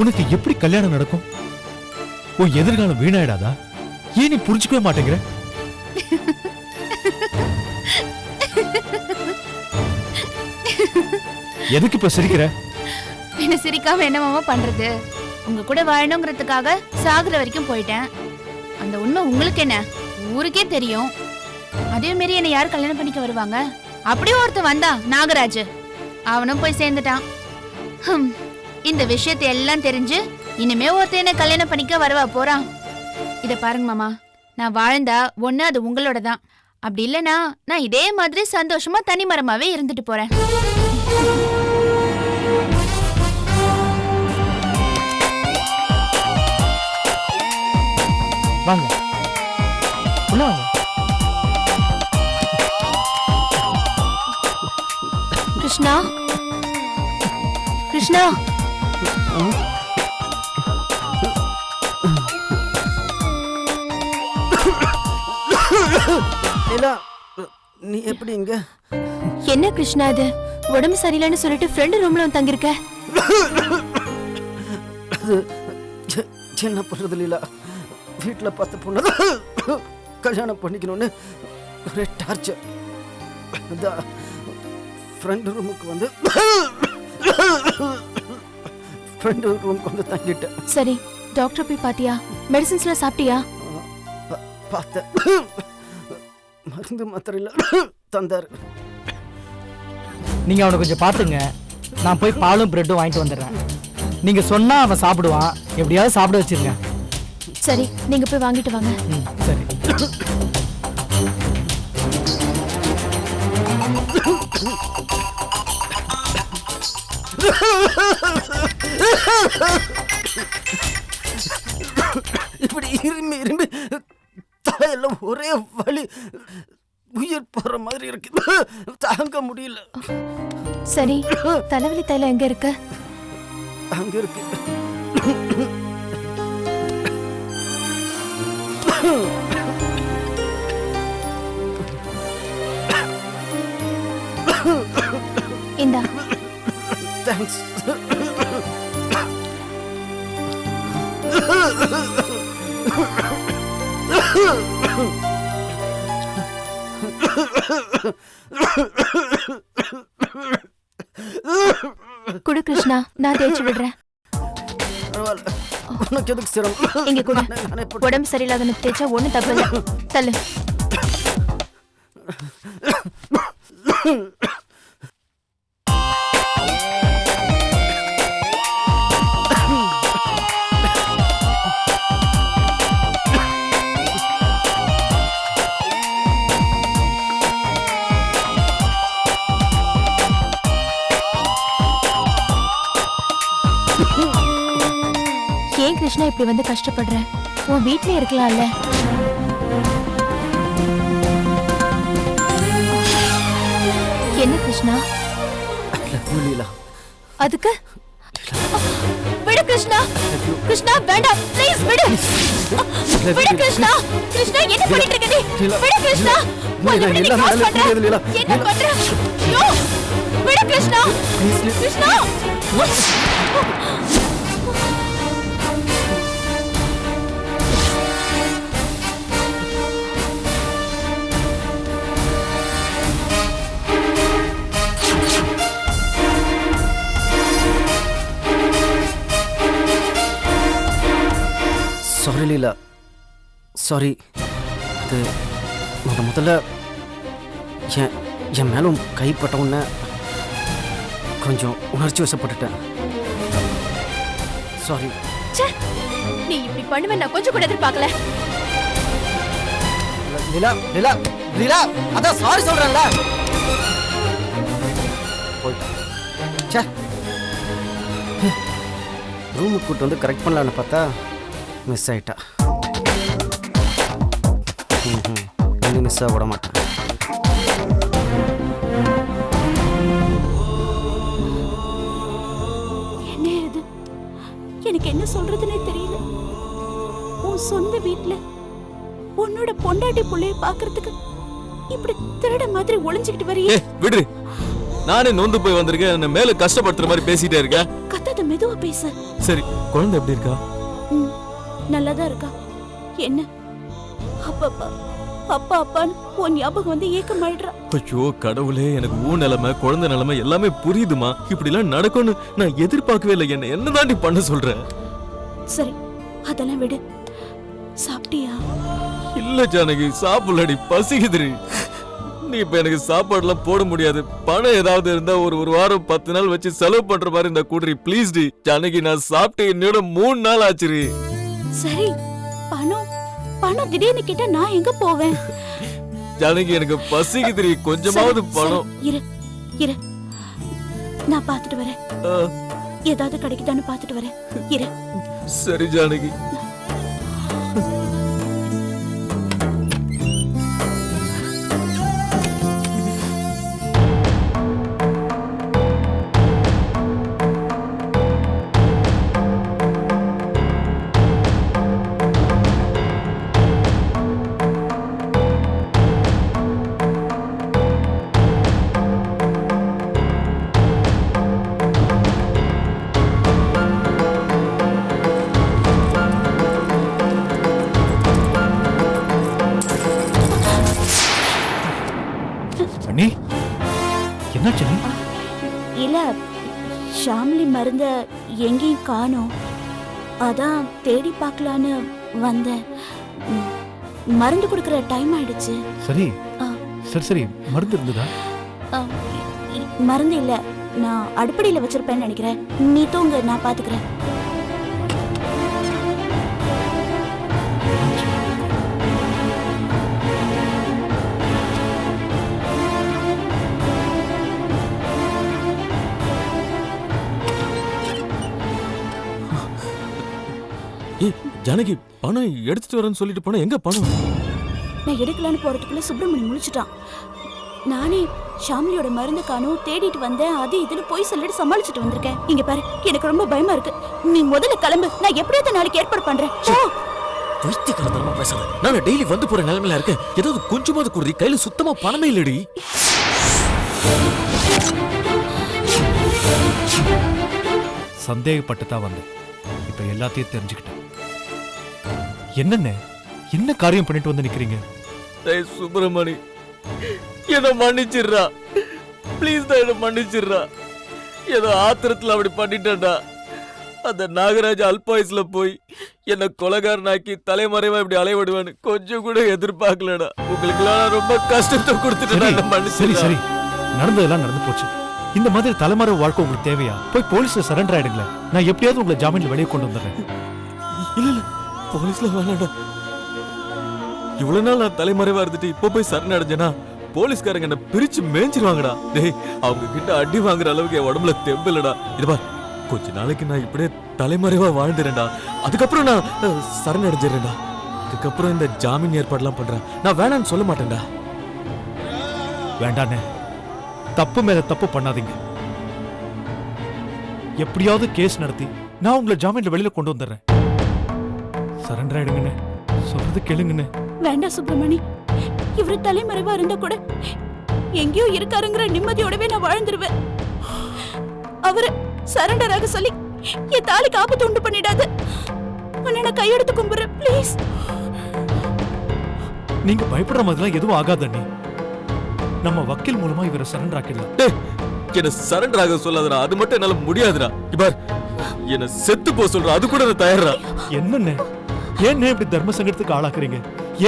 உனக்கு எப்படி கல்யாணம் நடக்கும்? உன் எதிர்காலம் வீணாயிடாதா? ஏன் நீ புரிஞ்சுக்கவே மாட்டேங்கிற? எதுக்கு இப்ப சிரிக்கிற? என்ன சிரிக்காம என்ன மாமா பண்றது? உங்க கூட வாழணுங்கிறதுக்காக சாகுற வரைக்கும் போயிட்டேன். அந்த உண்மை உங்களுக்கு என்ன, ஊருக்கே தெரியும். அதே மாரி என்ன யார் கல்யாணம் பண்ணிக்க வருவாங்க? அப்படியே ஒருத்தன் வந்தான், நாகராஜ். அவனும் போய் சேர்ந்துட்டான். இந்த விஷயத்தை எல்லாம் தெரிஞ்சு இனிமே ஒருத்தன் என்ன கல்யாணம் பண்ணிக்க வரவா போறான்? இத பாருங்க மாமா, நான் வாழ்ந்தா ஒண்ணு அது உங்களோட தான். அப்படி இல்லைன்னா நான் இதே மாதிரி சந்தோஷமா தனிமரமாவே இருந்துட்டு போறேன். வாங்க, உள்ள வாங்க. கிருஷ்ணா, கிருஷ்ணா, நீ எப்படி இங்க? என்ன கிருஷ்ணா இது? உடம்பு சரியில்லைன்னு சொல்லிட்டு ஃப்ரெண்டு ரூம்ல வந்து தங்கிருக்க. அது சின்ன பண்றது லீலா. வீட்டில் பார்த்த பொண்ணு கல்யாணம் பண்ணிக்கணும்னு ஒரே டார்ச்சர். அதான் ஃப்ரெண்டு ரூமுக்கு வந்து தங்கிட்டேன். சரி, டாக்டர் போய் பாத்தியா? மெடிசின்ஸ்லாம் சாப்பிட்டியா? பார்த்தேன். மருந்து மாத்திரையில தந்தாரு. நீங்க அவனை கொஞ்சம் பாத்துங்க. நான் போய் பாலும் பிரெட்டும் வாங்கிட்டு வந்துடுறேன். நீங்க சொன்னா அவன் சாப்பிடுவான். எப்படியாவது சாப்பிட வச்சிருங்க. சரி நீங்க போய் வாங்கிட்டு வாங்க. சரி. இப்படி இரும்பி இரும்பி தலையெல்லாம் ஒரே வலி, உயிர் போற மாதிரி இருக்கு, தாங்க முடியல. சரி தலைவலி தைலம் எங்க இருக்கு? அங்க இருக்கு. இந்தா. தேங்க்ஸ். குடு கிருஷ்ணா, நான் தேய்ச்சி விடுறேன். பரவாயில்ல, உனக்கு எதுக்கு சிரமம்? இங்க குடு. நானே உடம்பு சரியில்லாதனுக்கு தேய்ச்சா ஒண்ணு தப்பு இல்லை. தள்ளு. ஏன் கிருஷ்ணா இப்படி வந்து கஷ்டப்படுற? உன் வீட்லயே இருக்கலாம்ல. என்ன கிருஷ்ணா? அதுக்கு விடு கிருஷ்ணா. கிருஷ்ணா வேண்டாம், ப்ளீஸ் விடு. விடு கிருஷ்ணா. கிருஷ்ணா என்ன பண்ணிட்டு இருக்க நீ? விடு கிருஷ்ணா. என்ன பண்ற? யோ விடு கிருஷ்ணா. கிருஷ்ணா சாரி லீலா, சாரி. அது முதல்ல என் மேலும் கைப்பட்ட உடனே கொஞ்சம் உணர்ச்சி வசப்பட்டுட்டேன். சாரி. நீ இப்படி பண்ணுவேன் நான் கொஞ்சம் கூட எதிர்பார்க்கல. லீலா லீலா லீலா, அதான் சாரி சொல்றேன்ல. போயிட்டா. ரூமுக்கு கூட்டு வந்து கரெக்ட் பண்ணலான்னு பார்த்தா மிஸ் ஆயிட்டா. இன்னும் மிஸ் ஆக விட மாட்டேன். என்ன இது? எனக்கு என்ன சொல்றதுன்னே தெரியல. உன் சொந்த வீட்டுல உன்னோட பொண்டாட்டி புள்ளைய பாக்குறதுக்கு இப்படி திருட மாதிரி ஒளிஞ்சுக்கிட்டு வரியே. விடு, நானே நொந்து போய் வந்திருக்கேன். என்ன மேல கஷ்டப்படுத்துற மாதிரி பேசிட்டே இருக்க. கத்தாத, மெதுவா பேசு. சரி, குழந்தை எப்படி இருக்கா? நல்லாதான் இருக்கா. என்ன அப்பா அப்பா அப்பான்னு உன் ஞாபகம் வந்து ஏக்கமாயிடுறா. ஐயோ கடவுளே, எனக்கு ஊ நிலைமை குழந்தை நிலைமை எல்லாமே புரியுதுமா. இப்படி எல்லாம் நடக்கும்னு நான் எதிர்பார்க்கவே இல்லை. என்ன தாண்டி பண்ண சொல்ற? சரி அதெல்லாம் விடு. சாப்பிட்டியா? இல்ல ஜானகி, சாப்பிடலடி, பசிக்குதுரி. நீ இப்ப எனக்கு சாப்பாடுலாம் போட முடியாது. பணம் ஏதாவது இருந்தா ஒரு வாரம் 10 நாள் வச்சு செலவு பண்ற மாதிரி இருந்தா கூடுறி ப்ளீஸ் டி. ஜானகி, நான் சாப்பிட்டு என்னோட 3 நாள் ஆச்சுரி. சரி, பணம் திடீர்னு கேட்டா நான் எங்க போவேன்? ஜானகி, எனக்கு பசிக்குதுரி, கொஞ்சமாவது பணம். இரு நான் பாத்துட்டு வரேன். ஏதாவது கிடைக்குதான்னு பாத்துட்டு வரேன். இரு. சரி ஜானகி. இல்ல, ஷாம்லி மருந்த எங்கேயும் காணோம். அதான் தேடி பார்க்கலான்னு வந்தேன். மருந்து கொடுக்கற டைம் ஆயிடுச்சு. சரி சரி, மருந்து இருந்ததா? மருந்து இல்ல, நான் அடுப்படியில வச்சிருப்பேன்னு நினைக்கிறேன். நீ தூங்க, நான் பாத்துக்கிறேன். ஜானகி பணம் எடுத்துட்டு வரேன்னு சொல்லிட்டு போனா எங்க பணம்? நான் எடுக்கலான்னு போறதுக்குள்ள சுப்பிரமணி முழிச்சிட்டான். நானே ஷாம்லியோட மருந்து காணும் தேடிட்டு வந்தேன். அது இதுன்னு போய் சொல்லிட்டு சமாளிச்சுட்டு வந்திருக்கேன். இங்க பாரு, எனக்கு ரொம்ப பயமா இருக்கு. நீ முதல்ல கிளம்பு. நான் எப்படியாவது நாளைக்கு ஏற்பாடு பண்றேன். வைத்தியக்காரத்தனமா பேசாத. நான் டெய்லி வந்து போற நிலைமையில இருக்கேன். ஏதாவது கொஞ்சமாவது குடுறி. கையில சுத்தமா பணமே இல்லடி. சந்தேகப்பட்டு தான் வந்தேன். இப்ப எல்லாத்தையும் தெரிஞ்சுக்கிட்டேன். என்னென்ன என்ன காரியம் பண்ணிட்டு வந்து நிக்கிறீங்க? டேய் சுப்பிரமணி, என்ன மன்னிச்சிடுறா. ப்ளீஸ் தான் என்ன மன்னிச்சிடுறா. ஏதோ ஆத்திரத்துல அப்படி பண்ணிட்டேன்டா. அந்த நாகராஜ் அல்பாயுஸ்ல போய் என்ன கொலைகாரனாக்கி தலைமறைவா இப்படி அலைவிடுவேன்னு கொஞ்சம் கூட எதிர்பார்க்கலடா. உங்களுக்கு எல்லாம் ரொம்ப கஷ்டத்தை கொடுத்துட்டேன். சரி சரி, நடந்ததெல்லாம் நடந்து போச்சு. இந்த மாதிரி தலைமறைவு வாழ்க்கை உங்களுக்கு தேவையா? போய் போலீஸ்ல சரண்டர் ஆயிடுங்களேன். நான் எப்படியாவது உங்களை ஜாமீன்ல வெளியே கொண்டு வந்துடுறேன். இல்ல இல்ல, போலீஸ்ல வேணாடா. இவ்வளவு நாள் நான் தலைமறைவா இருந்துட்டு இப்போ போய் சரண் அடைஞ்சேனா போலீஸ்காரங்க என்ன பிரிச்சு மேய்ஞ்சிருவாங்கடா. டேய், அவங்க கிட்ட அடி வாங்குற அளவுக்கு என் உடம்புல தெம்பு இல்லடா. இது பார், கொஞ்ச நாளைக்கு நான் இப்படியே தலைமறைவா வாழ்ந்துறேன்டா. அதுக்கப்புறம் நான் சரண் அடைஞ்சிடறேன்டா. அதுக்கப்புறம் இந்த ஜாமீன் ஏற்பாடுலாம் பண்றேன். நான் வேணான்னு சொல்ல மாட்டேன்டா. வேண்டானே, தப்பு மேல தப்பு பண்ணாதீங்க. எப்படியாவது கேஸ் நடத்தி நான் உங்களை ஜாமீன்ல வெளியில கொண்டு வந்துடுறேன். சரண்டர் ஆயிடுங்கண்ணே, சொல்றது கேளுங்கண்ணே. வேண்டாம் சுப்பிரமணி, இவரு தலைமறைவா இருந்தா கூட எங்கேயோ இருக்காருங்கிற நிம்மதியோடவே நான் வாழ்ந்துருவேன். அவரு சரண்டராக சொல்லி என் தாலிக்கு ஆபத்து உண்டு பண்ணிடாது. உன்னை நான் கையெடுத்து கும்பிடுறேன், ப்ளீஸ். நீங்க பயப்படுற மாதிரிலாம் எதுவும் ஆகாதண்ணே. நம்ம வக்கீல் மூலமா இவரை சரண்டர் ஆக்கிடலாம். என்ன சரண்டர் ஆக சொல்லாதடா. அது மட்டும் என்னால முடியாதுடா. இபார், என்ன செத்து போ சொல்ற, அது கூட நான் தயாரா. என்னண்ணே, ஏன் இப்படி தர்ம சங்கடத்துக்கு ஆளாக்குறீங்க?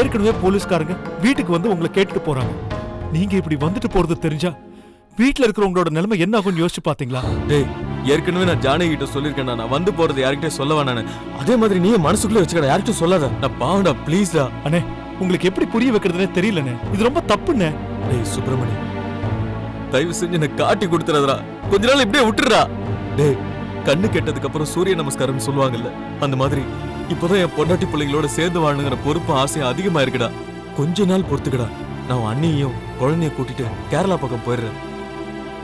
ஏற்கனவே போலீஸ்காரங்க வீட்டுக்கு வந்து உங்களை கேட்டுட்டு போறாங்க. நீங்க இப்படி வந்துட்டு போறது தெரிஞ்சா வீட்டுல இருக்கிறவங்களோட நிலைமை என்ன ஆகும்னு யோசிச்சு பாத்தீங்களா? டேய், ஏற்கனவே நான் ஜானகி கிட்ட சொல்லிருக்கேன். நான் வந்து போறது யார்கிட்டயும் சொல்ல வேணானு. அதே மாதிரி நீ மனசுக்குள்ள வச்சுக்கடா, யார்கிட்டயும் சொல்லாத. நான் பாவம்டா, ப்ளீஸ்டா. அண்ணே, உங்களுக்கு எப்படி புரிய வைக்கிறதுனே தெரியலண்ணே. இது ரொம்ப தப்புண்ணே. டேய் சுப்பிரமணி, தயவு செஞ்சு என்ன காட்டி கொடுத்துறதுடா. கொஞ்ச நாள் இப்படியே விட்டுறா. டேய், கண்ணு கெட்டதுக்கு அப்புறம் சூரிய நமஸ்காரம்னு சொல்லுவாங்கல்ல, அந்த மாதிரி இப்போதான் என் பொண்டாட்டி பிள்ளைங்களோட சேர்ந்து வாழணுங்கிற பொறுப்பு ஆசையும் அதிகமா இருக்குடா. கொஞ்ச நாள் பொறுத்துக்கடா. நான் அண்ணியையும் குழந்தைய கூட்டிட்டு கேரளா பக்கம் போயிடுறேன்.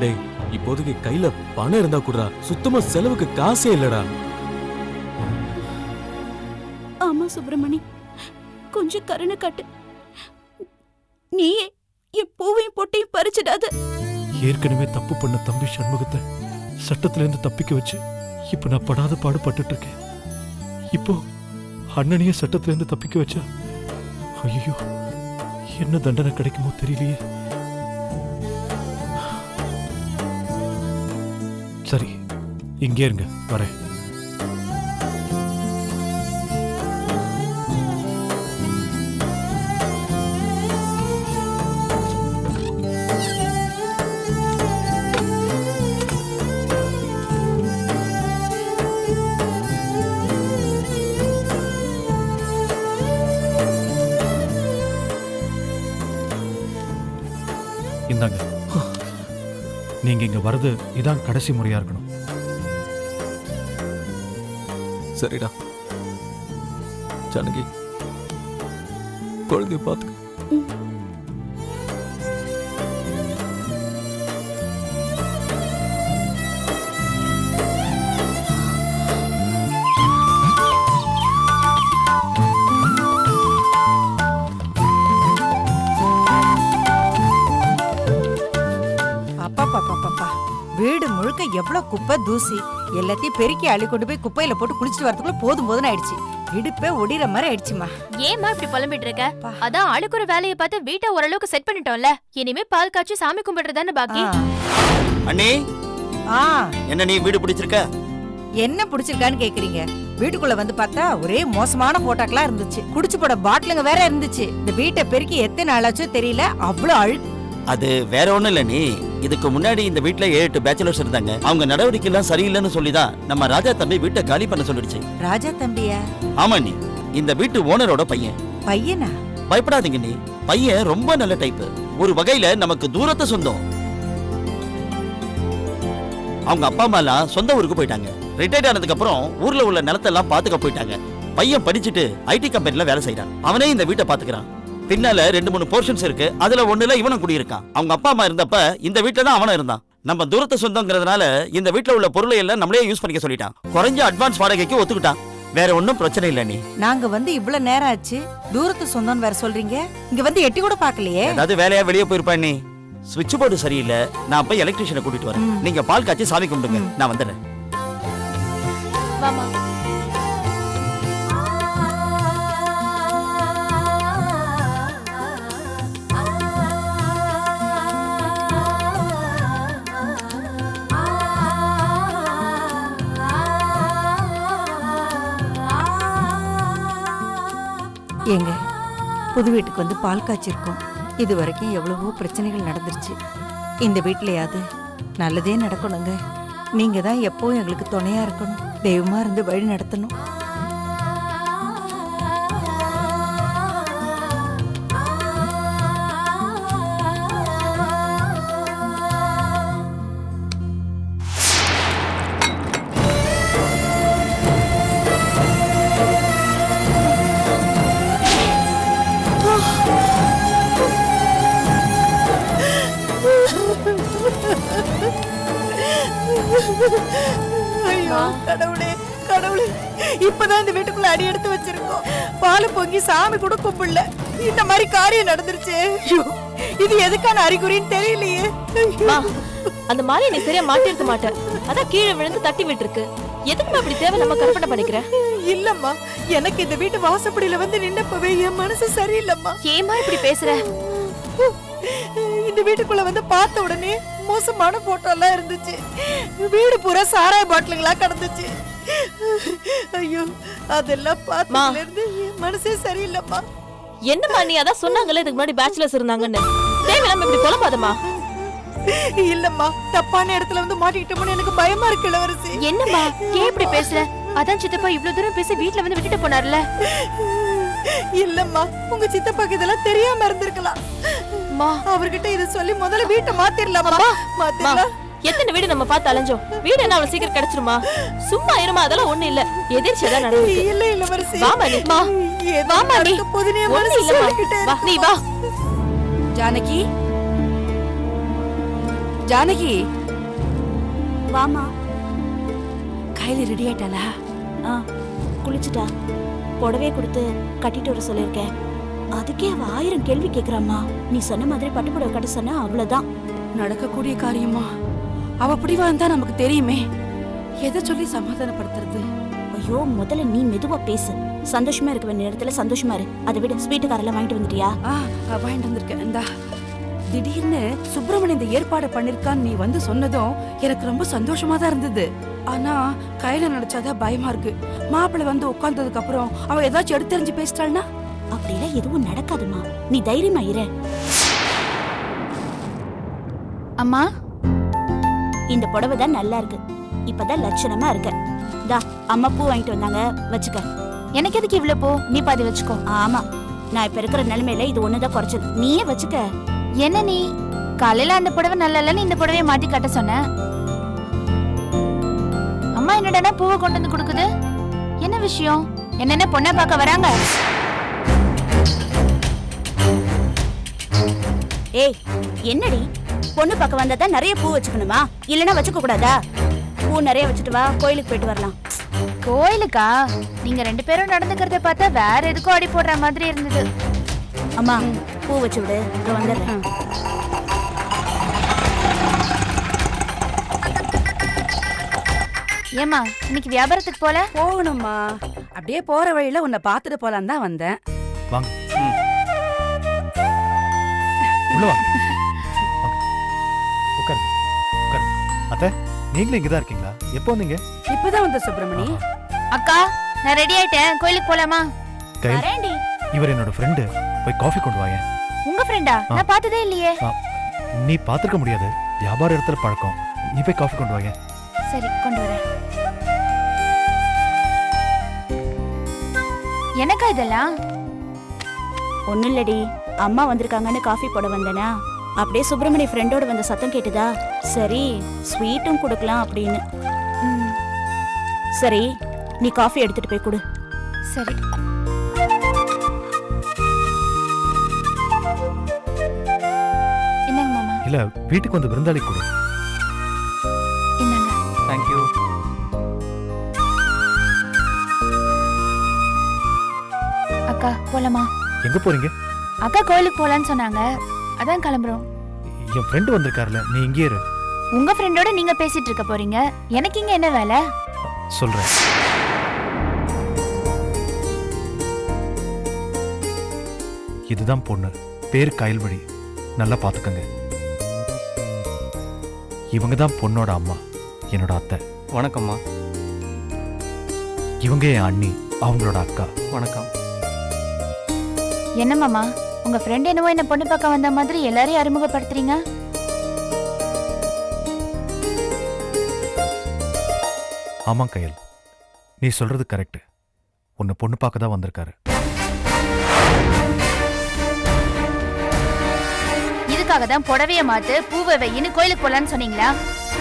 டேய், இப்போதைக்கு கையில பணம் இருந்தா கூடா. சுத்தமா செலவுக்கு காசே இல்லடா. ஆமா சுப்பிரமணி, கொஞ்சம் கருணை காட்டு. நீயே என் பூவையும் பொட்டையும் பறிச்சிடாத. ஏற்கனவே தப்பு பண்ண தம்பி சண்முகத்தை சட்டத்துல இருந்து தப்பிக்க வச்சு இப்ப நான் படாத பாடுபட்டு இருக்கேன். இப்போ அண்ணனையே சட்டத்துல இருந்து தப்பிக்க வச்சா ஐயோ, என்ன தண்டனை கிடைக்குமோ தெரியலையே. சரி, இங்கே இருங்க, வரேன். இந்தாங்க, நீங்க இங்க வரது இதான் கடைசி முறையா இருக்கணும். சரிடா ஜானகி, குழந்தைய பாத்துக்க. வீடு முழுக்க எவ்வளவு குப்பை தூசி எல்லாத்தையும் பெருக்கி அள்ளி கொண்டு போய் குப்பையில போட்டு குளிச்சுட்டு வரதுக்குள்ள போதும் போதுன்னு ஆயிடுச்சு. இடுப்பே ஒடிற மாதிரி ஆயிடுச்சுமா. ஏமா இப்படி புலம்பிட்டு இருக்க? அதான் ஆளுக்கு ஒரு வேலையை பார்த்து வீட்டை ஓரளவுக்கு செட் பண்ணிட்டோம்ல. இனிமே பால் காய்ச்சி சாமி கும்பிடுறதானே பாக்கி. அண்ணே, என்ன நீ வீடு பிடிச்சிருக்க? என்ன பிடிச்சிருக்கான்னு கேக்குறீங்க? வீட்டுக்குள்ள வந்து பார்த்தா ஒரே மோசமான போட்டோக்களா இருந்துச்சு. குடிச்சு போட பாட்டிலுங்க வேற இருந்துச்சு. இந்த வீட்டை பெருக்கி எத்தனை நாளாச்சோ தெரியல, அவ்வளவு அழுக்கு. அது வேற ஒண்ணும் இல்ல நீ. இதுக்கு முன்னாடி இந்த வீட்ல 7-8 பேச்சுலர்ஸ் இருந்தாங்க. அவங்க நடவடிக்கை எல்லாம் சரியில்லைன்னு சொல்லிதான் நம்ம ராஜா தம்பி வீட்டை காலி பண்ண சொல்லிடுச்சு. ராஜா தம்பியா? ஆமா நீ, இந்த வீட்டு ஓனரோட பையன். பையனா? பயப்படாதீங்க நீ, பையன் ரொம்ப நல்ல டைப். ஒரு வகையில நமக்கு தூரத்தை சொந்தம். அவங்க அப்பா அம்மா எல்லாம் சொந்த ஊருக்கு போயிட்டாங்க. ரிட்டையர்ட் ஆனதுக்கு அப்புறம் ஊர்ல உள்ள நிலத்தெல்லாம் பாத்துக்க போயிட்டாங்க. பையன் படிச்சுட்டு ஐடி கம்பெனில வேலை செய்யறான். அவனே இந்த வீட்டை பாத்துக்கிறான். பின்னால 2-3 போர்ஷன்ஸ் இருக்கு. அதுல ஒண்ணுல இவனும் குடியிருக்கான். அவங்க அப்பா அம்மா இருந்தப்ப இந்த வீட்டுல தான் அவனும் இருந்தான். நம்ம தூரத்து சொந்தங்கிறதுனால இந்த வீட்டுல உள்ள பொருளை எல்லாம் நம்மளே யூஸ் பண்ணிக்க சொல்லிட்டான். குறைஞ்ச அட்வான்ஸ் வாடகைக்கு ஒத்துக்கிட்டான். வேற ஒன்றும் பிரச்சனை இல்லை. நீ நாங்க வந்து இவ்வளவு நேரம் ஆச்சு, தூரத்து சொந்தம் வேற சொல்றீங்க. இங்க வந்து எட்டி கூட பாக்கலையே. ஏதாவது வேலையா வெளியே போயிருப்பா. நீ சுவிட்ச் போர்டு சரியில்லை. நான் போய் எலக்ட்ரிஷியனை கூட்டிட்டு வரேன். நீங்க பால் காய்ச்சி சாமி கும்பிடுங்க. நான் வந்துடுறேன். வாமா. ஏங்க, புது வீட்டுக்கு வந்து பால் காய்ச்சிருக்கோம். இது வரைக்கும் எவ்வளவோ பிரச்சனைகள் நடந்துருச்சு. இந்த வீட்லயாவது நல்லதே நடக்கணுங்க. நீங்க தான் எப்பவும் எங்களுக்கு துணையா இருக்கணும். தெய்வமா இருந்து வழி நடத்தணும். ஐயோ கடவுளே, கடவுளே, இப்பதான் இந்த வீட்டுக்குள்ள அடி எடுத்து வச்சிருக்கோம். பால் பொங்கி சாமி கூட கும்பிடல. இந்த மாதிரி காரியம் நடந்துருச்சு. ஐயோ, இது எதுக்கான அறிகுறின்னு தெரியலையே. அந்த மாதிரி நீ சரியா மாட்டிருக்க மாட்டேன். அதான் கீழே விழுந்து தட்டி விட்டுருக்கு. எதுக்குமா இப்படி தேவை நம்ம கற்பனை பண்ணிக்கிற? இல்லம்மா, எனக்கு இந்த வீட்டு வாசப்படியில வந்து நின்னப்பவே என் மனசு சரியில்லம்மா. ஏமா இப்படி பேசுற? இந்த வீட்டுக்குள்ள வந்து பார்த்த உடனே மோசமான போட்டோ எல்லாம் இருந்துச்சு. வீடு பூரா சாராய பாட்டிலுங்களா கிடந்துச்சு. ஐயோ, அதெல்லாம் பார்த்ததுல இருந்து என் மனசே சரியில்லம்மா. என்னம்மா நீ அதான் சொன்னாங்கல்ல இதுக்கு முன்னாடி பேச்சுலர்ஸ் இருந்தாங்கன்னு. தேவையில்லாம இப்படி குழம்பாதம்மா. இல்லம்மா, தப்பான இடத்துல வந்து மாட்டிக்கிட்டோம்னு எனக்கு பயமா இருக்கு இளவரசி. என்னம்மா ஏன் இப்படி பேசுற? அதான் சித்தப்பா இவ்வளவு தூரம் பேசி வீட்ல வந்து விட்டுட்டு போனார்ல. இல்லம்மா, உங்க சித்தப்பாக்கு இதெல்லாம் தெரியாம இருந்திருக்கலாம். அவர்கிட்ட இத சொல்லி முதல்ல வீட்டை மாத்திரலாமா? மாத்திரலாம். எத்தனை வீடு நம்ம பார்த்து அலைஞ்சோம். வீடு என்ன அவ்வளவு சீக்கிரம் கிடைச்சிருமா? சும்மா இருமா, அதெல்லாம் ஒண்ணு இல்ல. எதிர்ச்சியா நடந்துச்சு. இல்ல இளவரசி, வாமா நீ. வாமா நீ. ஒண்ணு இல்லம்மா. வா நீ வா. ஜானகி, ஜானகி, வாமா. கையில ரெடி ஆயிட்டாளா? குளிச்சுட்டா. புடவையை கொடுத்து கட்டிட்டு வர சொல்லியிருக்கேன். அதுக்கே அவ 1000 கேள்வி கேக்குறாமா. நீ சொன்ன மாதிரி பட்டு புடவை கட்ட சொன்னா அவ்வளவுதான். நடக்கக்கூடிய காரியமா? அவ பிடிவா இருந்தா நமக்கு தெரியுமே. எதை சொல்லி சமாதானப்படுத்துறது? ஐயோ, முதல்ல நீ மெதுவா பேசு. சந்தோஷமா இருக்க வேண்டிய நேரத்துல சந்தோஷமா இரு. அதை விட ஸ்வீட்டு காரெல்லாம் வாங்கிட்டு வந்துட்டியா? வாங்கிட்டு வந்திருக்கேன். இந்தா. திடீர்னு சுப்பிரமணியன் இந்த ஏற்பாடு பண்ணிருக்கான்னு நீ வந்து சொன்னதும் எனக்கு ரொம்ப சந்தோஷமா தான் இருந்தது. ஆனா கையில நினைச்சாதான் பயமா இருக்கு. மாப்பிள்ளை வந்து உட்கார்ந்ததுக்கு அப்புறம் அவ ஏதாச்சும் எடுத்தறிஞ்சு பேசிட்டாள்னா? அப்படிலாம் எதுவும் நடக்காதுமா. நீ தைரியமா இரு. அம்மா, இந்த புடவை தான் நல்லா இருக்கு. இப்பதான் லட்சணமா இருக்க. தா, அம்மா பூ வாங்கிட்டு வந்தாங்க, வச்சுக்க. எனக்கு எதுக்கு இவ்வளவு பூ? நீ பாதி வச்சுக்கோ. ஆமா, நான் இப்ப இருக்கிற நிலைமையில இது ஒண்ணுதான் குறைச்சது. நீயே வச்சுக்க. என்ன நீ காலையில அந்த புடவை நல்லா இல்லன்னு இந்த புடவையை மாத்தி கட்ட சொன்ன. அம்மா என்னடா பூவை கொண்டு வந்து கொடுக்குது? என்ன விஷயம்? என்னென்ன பொண்ணை பார்க்க வராங்க? ஏய், என்னடி பொண்ணு பார்க்க வந்தா நிறைய பூ வச்சுக்கணுமா? இல்லனா வச்சுக்க கூடாதா? பூ நிறைய வச்சுட்டு வா, கோயிலுக்கு போயிட்டு வரலாம். கோயிலுக்கா? நீங்க 2 பேரும் நடந்துக்கிறத பார்த்தா வேற எதுக்கும் அடி போடுற மாதிரி இருந்தது. அம்மா, பூ வச்சு விடு, வந்துடுறேன். ஏமா இன்னைக்கு வியாபாரத்துக்கு போல? போகணுமா? அப்படியே போற வழியில உன்னை பாத்துட்டு போலாம் தான் வந்தேன். வாங்க. உள்ள வாங்க. உட்காரு. உட்காரு. அத்தை, நீங்களும் இங்கதான் இருக்கீங்களா? எப்போ வந்தீங்க? இப்பதான் வந்த சுப்பிரமணி. அக்கா, நான் ரெடி ஆயிட்டேன். கோயிலுக்கு போலாமா? வரேன்டி. இவர் என்னோட ஃப்ரெண்டு. போய் காஃபி கொண்டு வாங்க. உங்க ஃப்ரெண்டா? நான் பார்த்ததே இல்லையே. நீ பாத்துக்க முடியாது. வியாபார இடத்துல பழக்கம். நீ போய் காஃபி கொண்டு வாங்க. சரி, கொண்டு வரேன். எனக்கா இதெல்லாம்? ஒன்னும் இல்லடி, அம்மா வந்திருக்காங்கன்னு காஃபி போட வந்தேனா, அப்படியே சுப்பிரமணிய ஃப்ரெண்டோட வந்த சத்தம் கேட்டுதா, சரி ஸ்வீட்டும் கொடுக்கலாம் அப்படின்னு. சரி, நீ காஃபி எடுத்துட்டு போய் கொடு. சரி. என்னங்க மாமா? இல்ல வீட்டுக்கு வந்து விருந்தாளி கொடு. என்னங்க? தேங்க்யூ. அக்கா போலாமா? எங்க போறீங்க? அக்கா கோயிலுக்கு போலான்னு சொன்னாங்க, அதான் கிளம்புறோம். என் ஃப்ரெண்டு வந்திருக்காருல, நீ இங்கே இரு. உங்க ஃப்ரெண்டோட நீங்க பேசிட்டு இருக்க போறீங்க, எனக்கு இங்க என்ன வேலை? சொல்றேன். இதுதான் பொண்ணு, பேர் கயல்வழி. நல்லா பாத்துக்கங்க. இவங்க தான் பொண்ணோட அம்மா, என்னோட அத்தை. வணக்கம்மா. இவங்க என் அண்ணி, அவங்களோட அக்கா. வணக்கம். என்ன மாமா, உங்க ஃப்ரெண்ட் என்னவோ என்ன பொண்ணு பார்க்க வந்த மாதிரி எல்லாரையும் அறிமுகப்படுத்துறீங்க? ஆமா கயல், நீ சொல்றது கரெக்ட். உன்னை பொண்ணு பார்க்க தான் வந்திருக்காரு. இதுக்காக தான் புடவைய மாத்து பூவை வையின்னு கோயிலுக்கு போலான்னு சொன்னீங்களா?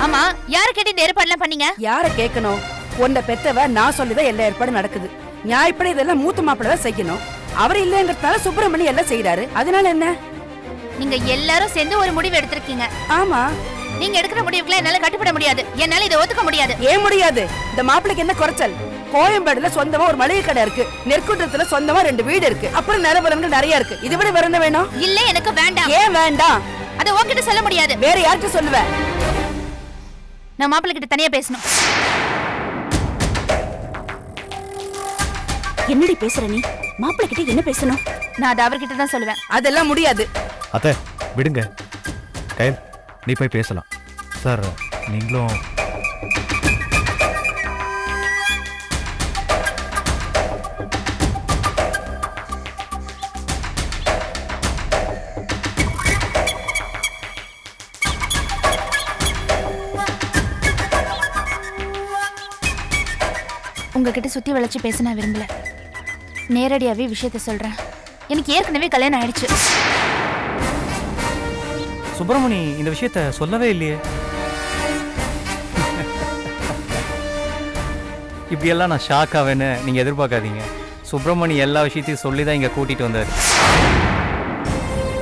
ஆமா, யார கேட்டு இந்த ஏற்பாடுலாம் பண்ணீங்க? யார கேட்கணும்? உன்னை பெத்தவ நான் சொல்லிதான் எல்லா ஏற்பாடும் நடக்குது. நியாயப்படி இதெல்லாம் மூத்த மாப்பிள்ள தான் செய்யணும். அவர் இல்லைங்கிறதுனால சுப்பிரமணி எல்லாம் செய்யறாரு. அதனால என்ன? நீங்க எல்லாரும் சேர்ந்து ஒரு முடிவு எடுத்திருக்கீங்க. ஆமா, நீங்க எடுக்கிற முடிவுக்குலாம் என்னால கட்டுப்பட முடியாது. என்னால இதை ஒத்துக்க முடியாது. ஏன் முடியாது? இந்த மாப்பிளைக்கு என்ன குறைச்சல்? கோயம்பேடுல சொந்தமா ஒரு மளிகை கடை இருக்கு, நெற்குன்றத்துல சொந்தமா 2 வீடு இருக்கு, அப்புறம் நிலவரங்கள் நிறைய இருக்கு. இதை விட வேற என்ன வேணும்? இல்ல, எனக்கு வேண்டாம். ஏன் வேண்டாம்? அதை உன்கிட்ட சொல்ல முடியாது. வேற யார்கிட்ட சொல்லுவ? நான் மாப்பிள்ளை கிட்ட தனியா பேசணும். என்னடி பேசுற நீ? மாப்பிள்ளை கிட்ட என்ன பேசணும்? நான் அதை அவர்கிட்ட தான் சொல்லுவேன். அதெல்லாம் முடியாது. அத்தை விடுங்க. கயல், நீ போய் பேசலாம். சார் நீங்களும் உங்ககிட்ட சுத்தி வளைச்சு பேச நான் விரும்பல. நேரடியாவே விஷயத்த சொல்றேன். எனக்கு ஏற்கனவே கல்யாணம் ஆயிடுச்சு. சுப்பிரமணி இந்த விஷயத்த சொல்லவே இல்லையே. இப்படியெல்லாம் நான் ஷாக் ஆவேன்னு நீங்கள் எதிர்பார்க்காதீங்க. சுப்பிரமணி எல்லா விஷயத்தையும் சொல்லி தான் இங்கே கூட்டிகிட்டு வந்தார்.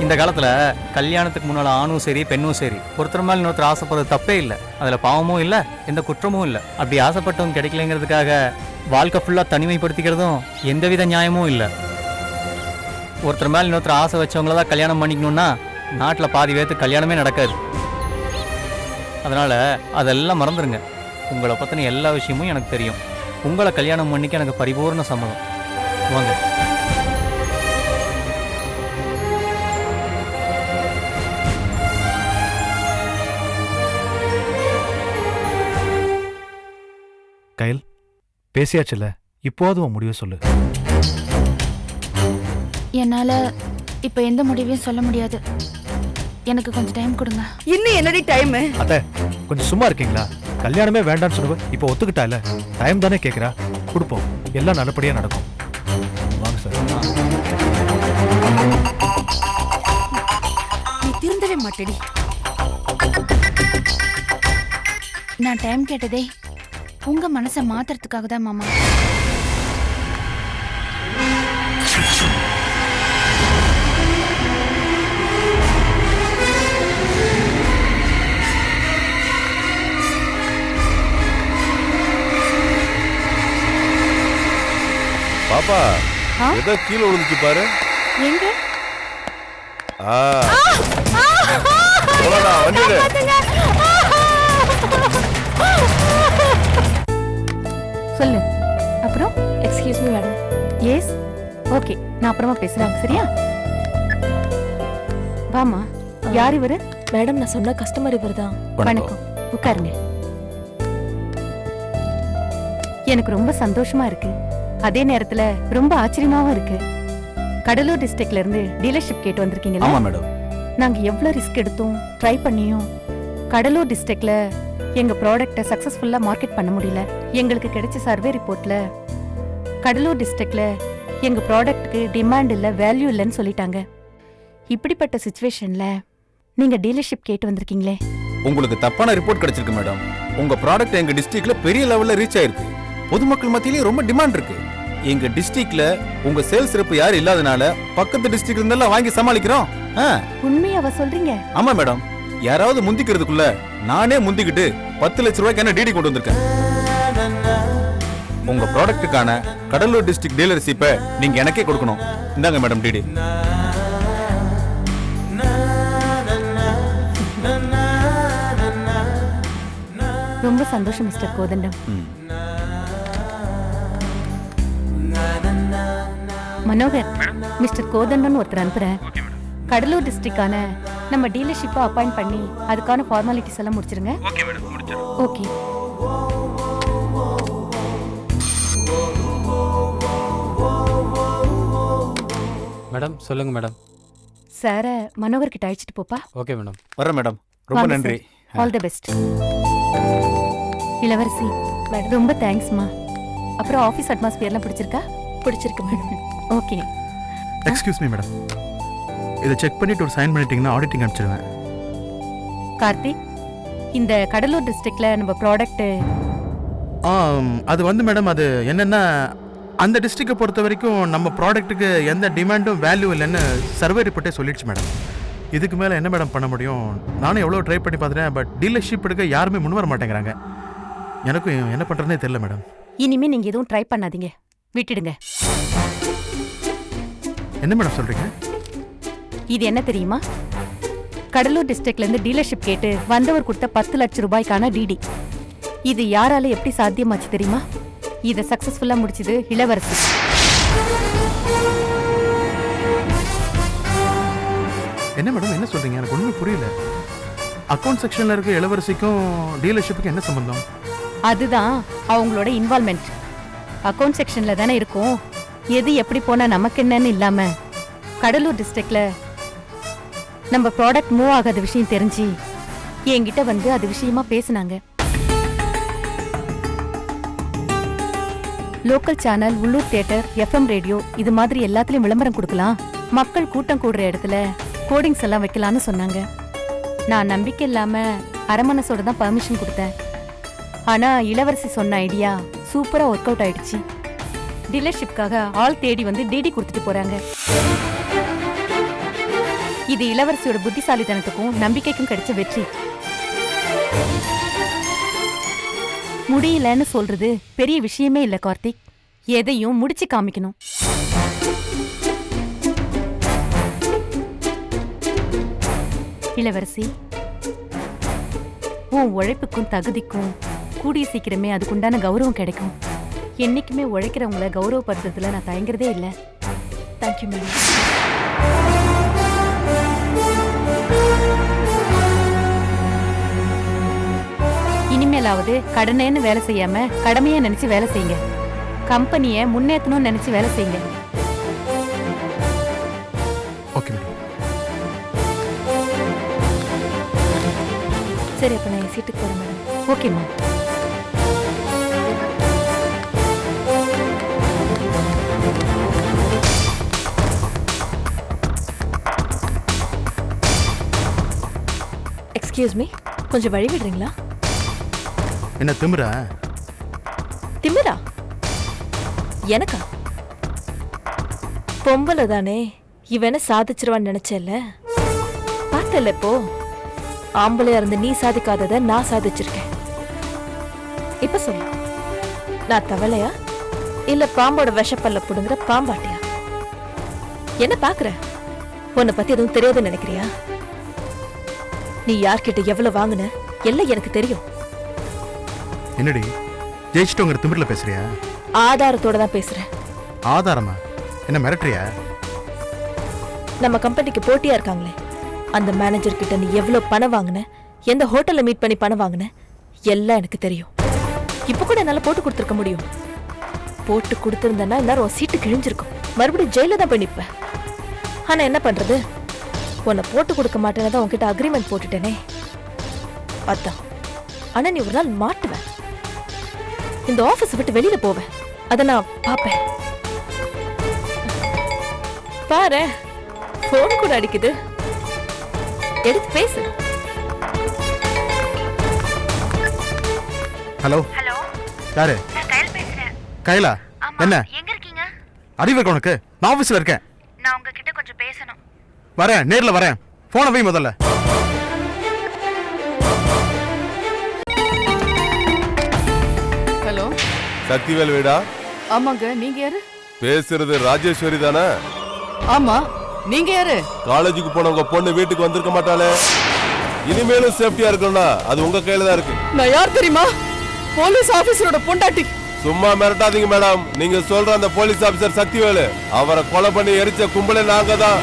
இந்த காலத்தில் கல்யாணத்துக்கு முன்னால் ஆணும் சரி பெண்ணும் சரி ஒருத்தர் மேலே இன்னொருத்தர் ஆசைப்படுறது தப்பே இல்லை. அதில் பாவமும் இல்லை, எந்த குற்றமும் இல்லை. அப்படி ஆசைப்பட்டவங்க கிடைக்கலங்கிறதுக்காக வாழ்க்கை ஃபுல்லாக தனிமைப்படுத்திக்கிறதும் எந்தவித நியாயமும் இல்லை. ஒருத்தர் மேலே இன்னொருத்தர் ஆசை வச்சவங்கள தான் கல்யாணம் பண்ணிக்கணும்னா நாட்டில் பாதி பேர்த்து கல்யாணமே நடக்காது. அதனால் அதெல்லாம் மறந்துடுங்க. உங்களை பற்றின எல்லா விஷயமும் எனக்கு தெரியும். உங்களை கல்யாணம் பண்ணிக்க எனக்கு பரிபூர்ண சம்மதம். வாங்க. கயல், பேசியாச்சுல்ல, இப்போது உன் முடிவை சொல்லு. என்னால இப்ப எந்த முடிவையும் சொல்ல முடியாது. எனக்கு கொஞ்சம் டைம் கொடுங்க. இன்னும் என்னடி டைம்? அத்தை கொஞ்சம் சும்மா இருக்கீங்களா? கல்யாணமே வேண்டான்னு சொல்லுவ, இப்போ ஒத்துக்கிட்டால. டைம் தானே கேட்குறா, கொடுப்போம். எல்லாம் நல்லபடியா நடக்கும். வாங்க சார். நீ திருந்தவே மாட்டேடி. நான் டைம் கேட்டதே உங்க மனசை மாத்துறதுக்காக தான் மாமா. பாப்பா, ஏதோ கீழே விழுந்துச்சு பாரு. எங்க? வந்துடு. சொல்லு. அப்புறம் excuse me madam. Yes, okay, நான் அப்புறமா பேசுறேன். சரியா? வாமா. யார் இவரு? மேடம், நான் சொன்ன கஸ்டமர் இவர் தான். வணக்கம், உட்காருங்க. எனக்கு ரொம்ப சந்தோஷமா இருக்கு, அதே நேரத்துல ரொம்ப ஆச்சரியமாவும் இருக்கு. கடலூர் டிஸ்ட்ரிக்ட்ல இருந்து டீலர்ஷிப் கேட்டு வந்திருக்கீங்களா? ஆமா மேடம். நாங்க எவ்வளவு ரிஸ்க் எடுத்தோம், ட்ரை பண்ணியும் கடலூர் டிஸ்ட்ரிக்ட்ல எங்க ப்ராடக்ட்டை சக்சஸ்ஃபுல்லா மார்க்கெட் பண்ண முடியல. எங்களுக்கு கிடைச்ச சர்வே ரிப்போர்ட்ல கடலூர் டிஸ்ட்ரிக்ட்ல எங்க ப்ராடக்ட்டுக்கு டிமாண்ட் இல்ல, வேல்யூ இல்லைன்னு சொல்லிட்டாங்க. இப்படிப்பட்ட சிச்சுவேஷன்ல நீங்க டீலர்ஷிப் கேட்டு வந்திருக்கீங்களே. உங்களுக்கு தப்பான ரிப்போர்ட் கிடைச்சிருக்கு மேடம். உங்க ப்ராடக்ட் எங்க டிஸ்ட்ரிக்ட்ல பெரிய லெவல்ல ரீச் ஆயிருக்கு. பொதுமக்கள் மத்தியிலேயே ரொம்ப டிமாண்ட் இருக்கு. எங்க டிஸ்ட்ரிக்ட்ல உங்க சேல்ஸ் ரெப் யாரும் இல்லாதனால பக்கத்து டிஸ்ட்ரிக்ட்ல இருந்தெல்லாம் வாங்கி சமாளிக்கிறோம். உண்மையாவ சொல்றீங்க? ஆமா மேடம், யாராவது முந்திக்கிறதுக்குள்ள நானே முந்திக்கிட்டு 10 லட்சம் ரூபாய்க்கான டிடி கொண்டு வந்திருக்கேன். உங்க ப்ராடக்ட்டுக்கான கடலூர் டிஸ்ட்ரிக்ட் டீலர்ஷிப்பை நீங்க எனக்கே கொடுக்கணும். இந்தாங்க மேடம் டிடி. ரொம்ப சந்தோஷம் மிஸ்டர் கோதண்டம். மனோகர், மிஸ்டர் கோதண்டன் ஒருத்தர் அனுப்புறேன். கடலூர் டிஸ்ட்ரிக்டான நம்ம டீலர்ஷிப்பை அப்பாயிண்ட் பண்ணி அதுக்கான ஃபார்மாலிட்டிஸ் எல்லாம் முடிச்சிருங்க. ஓகே. மேடம் சொல்லுங்க மேடம். சார மனோகர் கிட்ட அழைச்சிட்டு போப்பா. Okay madam. வரேன் மேடம். ரொம்ப நன்றி. All the best. இளவரசி, ரொம்ப தேங்க்ஸ்மா. அப்புறம் ஆஃபீஸ் அட்மாஸ்பியர்லாம் பிடிச்சிருக்கா? பிடிச்சிருக்கு madam. Okay. Excuse me madam, இதை செக் பண்ணிட்டு ஒரு சைன் பண்ணிட்டீங்கன்னா ஆடிட்டிங் அனுப்பிச்சிடுவேன். கார்த்திக், இந்த கடலூர் டிஸ்ட்ரிக்ட்ல நம்ம ப்ராடக்ட் அது வந்து மேடம், அது என்னென்னா அந்த டிஸ்ட்ரிக்டை பொறுத்த வரைக்கும் நம்ம ப்ராடக்ட்டுக்கு எந்த டிமாண்டும் வேல்யூ இல்லைன்னு சர்வே ரிப்போர்ட்டே சொல்லிடுச்சு மேடம். இதுக்கு மேலே என்ன மேடம் பண்ண முடியும்? நானும் எவ்வளோ ட்ரை பண்ணி பார்த்துட்டேன், பட் டீலர்ஷிப் எடுக்க யாருமே முன் வர மாட்டேங்கிறாங்க. எனக்கும் என்ன பண்ணுறதுனே தெரியல மேடம். இனிமே நீங்க எதுவும் ட்ரை பண்ணாதீங்க, விட்டுடுங்க. என்ன மேடம் சொல்றீங்க? இது என்ன தெரியுமா? கடலூர் டிஸ்ட்ரிக்ட்ல இருந்து டீலர்ஷிப் கேட்டு வந்தவர் கொடுத்த 10 லட்சம் ரூபாய்க்கான டிடி. இது யாரால எப்படி சாத்தியமாச்சு தெரியுமா? இதை சக்சஸ்ஃபுல்லா முடிச்சது இளவரசி. என்ன மேடம் என்ன சொல்றீங்க? எனக்கு ஒண்ணுமே புரியல. அக்கவுண்ட் செக்ஷன்ல இருக்க இளவரசிக்கும் டீலர்ஷிப்புக்கும் என்ன சம்பந்தம்? அதுதான் அவங்களோட இன்வால்மெண்ட். அக்கவுண்ட் செக்ஷன்ல தானே இருக்கும். எது எப்படி போனா நமக்கு என்னன்னு இல்லாம கடலூர் டிஸ்ட்ரிக்ட்ல நம்ம ப்ராடக்ட் மூவ் ஆகாத விஷயம் தெரிஞ்சு என்கிட்ட வந்து அது விஷயமா பேசினாங்க. லோக்கல் சேனல், உள்ளூர் தியேட்டர், எஃப்எம் ரேடியோ இது மாதிரி எல்லாத்துலயும் விளம்பரம் கொடுக்கலாம், மக்கள் கூட்டம் கூடுற இடத்துல கோடிங்ஸ் எல்லாம் வைக்கலாம்னு சொன்னாங்க. நான் நம்பிக்கை இல்லாம அரமனசோட தான் பர்மிஷன் கொடுத்தேன். ஆனா இளவரசி சொன்ன ஐடியா சூப்பரா ஒர்க் அவுட் ஆயிடுச்சு. டீலர்ஷிப்காக ஆள் தேடி வந்து டிடி கொடுத்துட்டு போறாங்க. இது இளவரசியோட புத்திசாலித்தனத்துக்கும் நம்பிக்கைக்கும் கிடைச்ச வெற்றி. முடியலன்னு சொல்றது பெரிய விஷயமே இல்ல கார்த்திக். எதையும் முடிச்சு காமிக்கணும். இளவரசி, உன் உழைப்புக்கும் தகுதிக்கும் கூடிய சீக்கிரமே அதுக்குண்டான கௌரவம் கிடைக்கும். என்னைக்குமே உழைக்கிறவங்கள கௌரவப்படுத்துறதுல நான் தயங்குறதே இல்லை. Thank you madam. இனிமேலாவது கடனேன்னு வேலை செய்யாம கடமையா நினைச்சு வேலை செய்யுங்க. கம்பெனியை முன்னேற்றணும்னு நினைச்சு வேலை செய்யுங்க. Okay madam. சரி, அப்ப நான் என் சீட்டுக்கு போறேன் மேடம். ஓகேம்மா. எக்ஸ்கியூஸ் மீ, கொஞ்சம் வழி விடுறீங்களா? என்ன திமிரா? திமிரா? எனக்கா? பொம்பளை தானே, இவனை சாதிச்சிருவான்னு நினைச்சேல்ல. பார்த்தல இப்போ ஆம்பளையா இருந்து நீ சாதிக்காதத நான் சாதிச்சிருக்கேன். இப்ப சொல்லு, நான் தவளையா இல்ல பாம்போட விஷப்பல்ல புடுங்குற பாம்பாட்டியா? என்ன பாக்குற? உன்னை பத்தி எதுவும் தெரியாதுன்னு நினைக்கிறியா? நீ யார்கிட்ட எவ்வளவு வாங்குன எல்லாம் எனக்கு தெரியும். என்னடி ஜெயிச்சிட்டோங்கிற திமிரில் பேசுறியா? ஆதாரத்தோட தான் பேசுறேன். ஆதாரமா? என்ன மிரட்டுறியா? நம்ம கம்பெனிக்கு போட்டியா இருக்காங்களே அந்த மேனேஜர் கிட்ட நீ எவ்வளவு பணம் வாங்கின, எந்த ஹோட்டல்ல மீட் பண்ணி பணம் வாங்கின எல்லாம் எனக்கு தெரியும். இப்ப கூட என்னால போட்டு கொடுத்துருக்க முடியும். போட்டு கொடுத்திருந்தேன்னா எல்லாரும் சீட்டு கிழிஞ்சிருக்கும், மறுபடியும் ஜெயில தான் போய் நிப்ப. ஆனா என்ன பண்றது, உன்னை போட்டு கொடுக்க மாட்டேன்னு தான் உன்கிட்ட அக்ரிமெண்ட் போட்டுட்டேனே. அதான். ஆனா நீ ஒரு நாள் மாட்டுவ. இந்த ஆபீஸ் விட்டு வெளியில போவேன், அத நான் பாப்பேன். பாரு, போன் கூட அடிக்குது, எடுத்து பேசு. ஹலோ. ஹலோ. யாரு? நான் கைல் பேசுறேன். கைலா? என்ன? எங்க இருக்கீங்க? அறிவு இருக்க உனக்கு? நான் ஆஃபீஸில் இருக்கேன். நான் உங்ககிட்ட கொஞ்சம் பேசணும். வரேன், நேரில் வரேன். ஃபோனை வை முதல்ல. ஹலோ, சக்திவேல் வீடா? ஆமாங்க. நீங்க யாரு? பேசுறது ராஜேஸ்வரி தானே? ஆமா, நீங்க யாரு? காலேஜுக்கு போன உங்க பொண்ணு வீட்டுக்கு வந்திருக்க மாட்டாளே. இனிமேலும் சேஃப்டியா இருக்கணும்னா அது உங்க கையில தான் இருக்கு. நான் யார் தெரியுமா? போலீஸ் ஆபீசரோட பொண்டாட்டி. சும்மா மிரட்டாதீங்க மேடம். நீங்க சொல்ற அந்த போலீஸ் ஆபீசர் சக்திவேலு, அவரை கொலை பண்ணி எரிச்ச கும்பலே நாங்க தான்.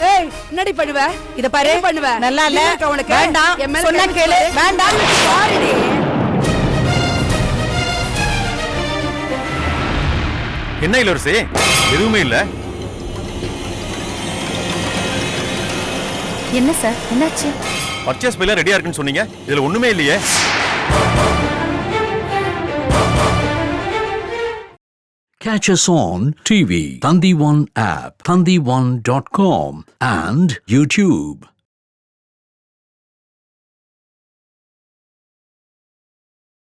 ஏய், என்னடி பண்ணுவ? இத பாரு, பண்ணுவ நல்லா இல்ல உனக்கு. வேண்டாம், சொன்னா கேளு. வேண்டாம், பாருடி. என்ன இளவரசி, எதுவுமே இல்ல. என்ன சார், என்னாச்சு? பர்ச்சேஸ் பில்ல ரெடியா இருக்குன்னு சொன்னீங்க, இதுல ஒண்ணுமே இல்லையே. Catch us on TV, Thandiwan app, thandiwan.com and YouTube.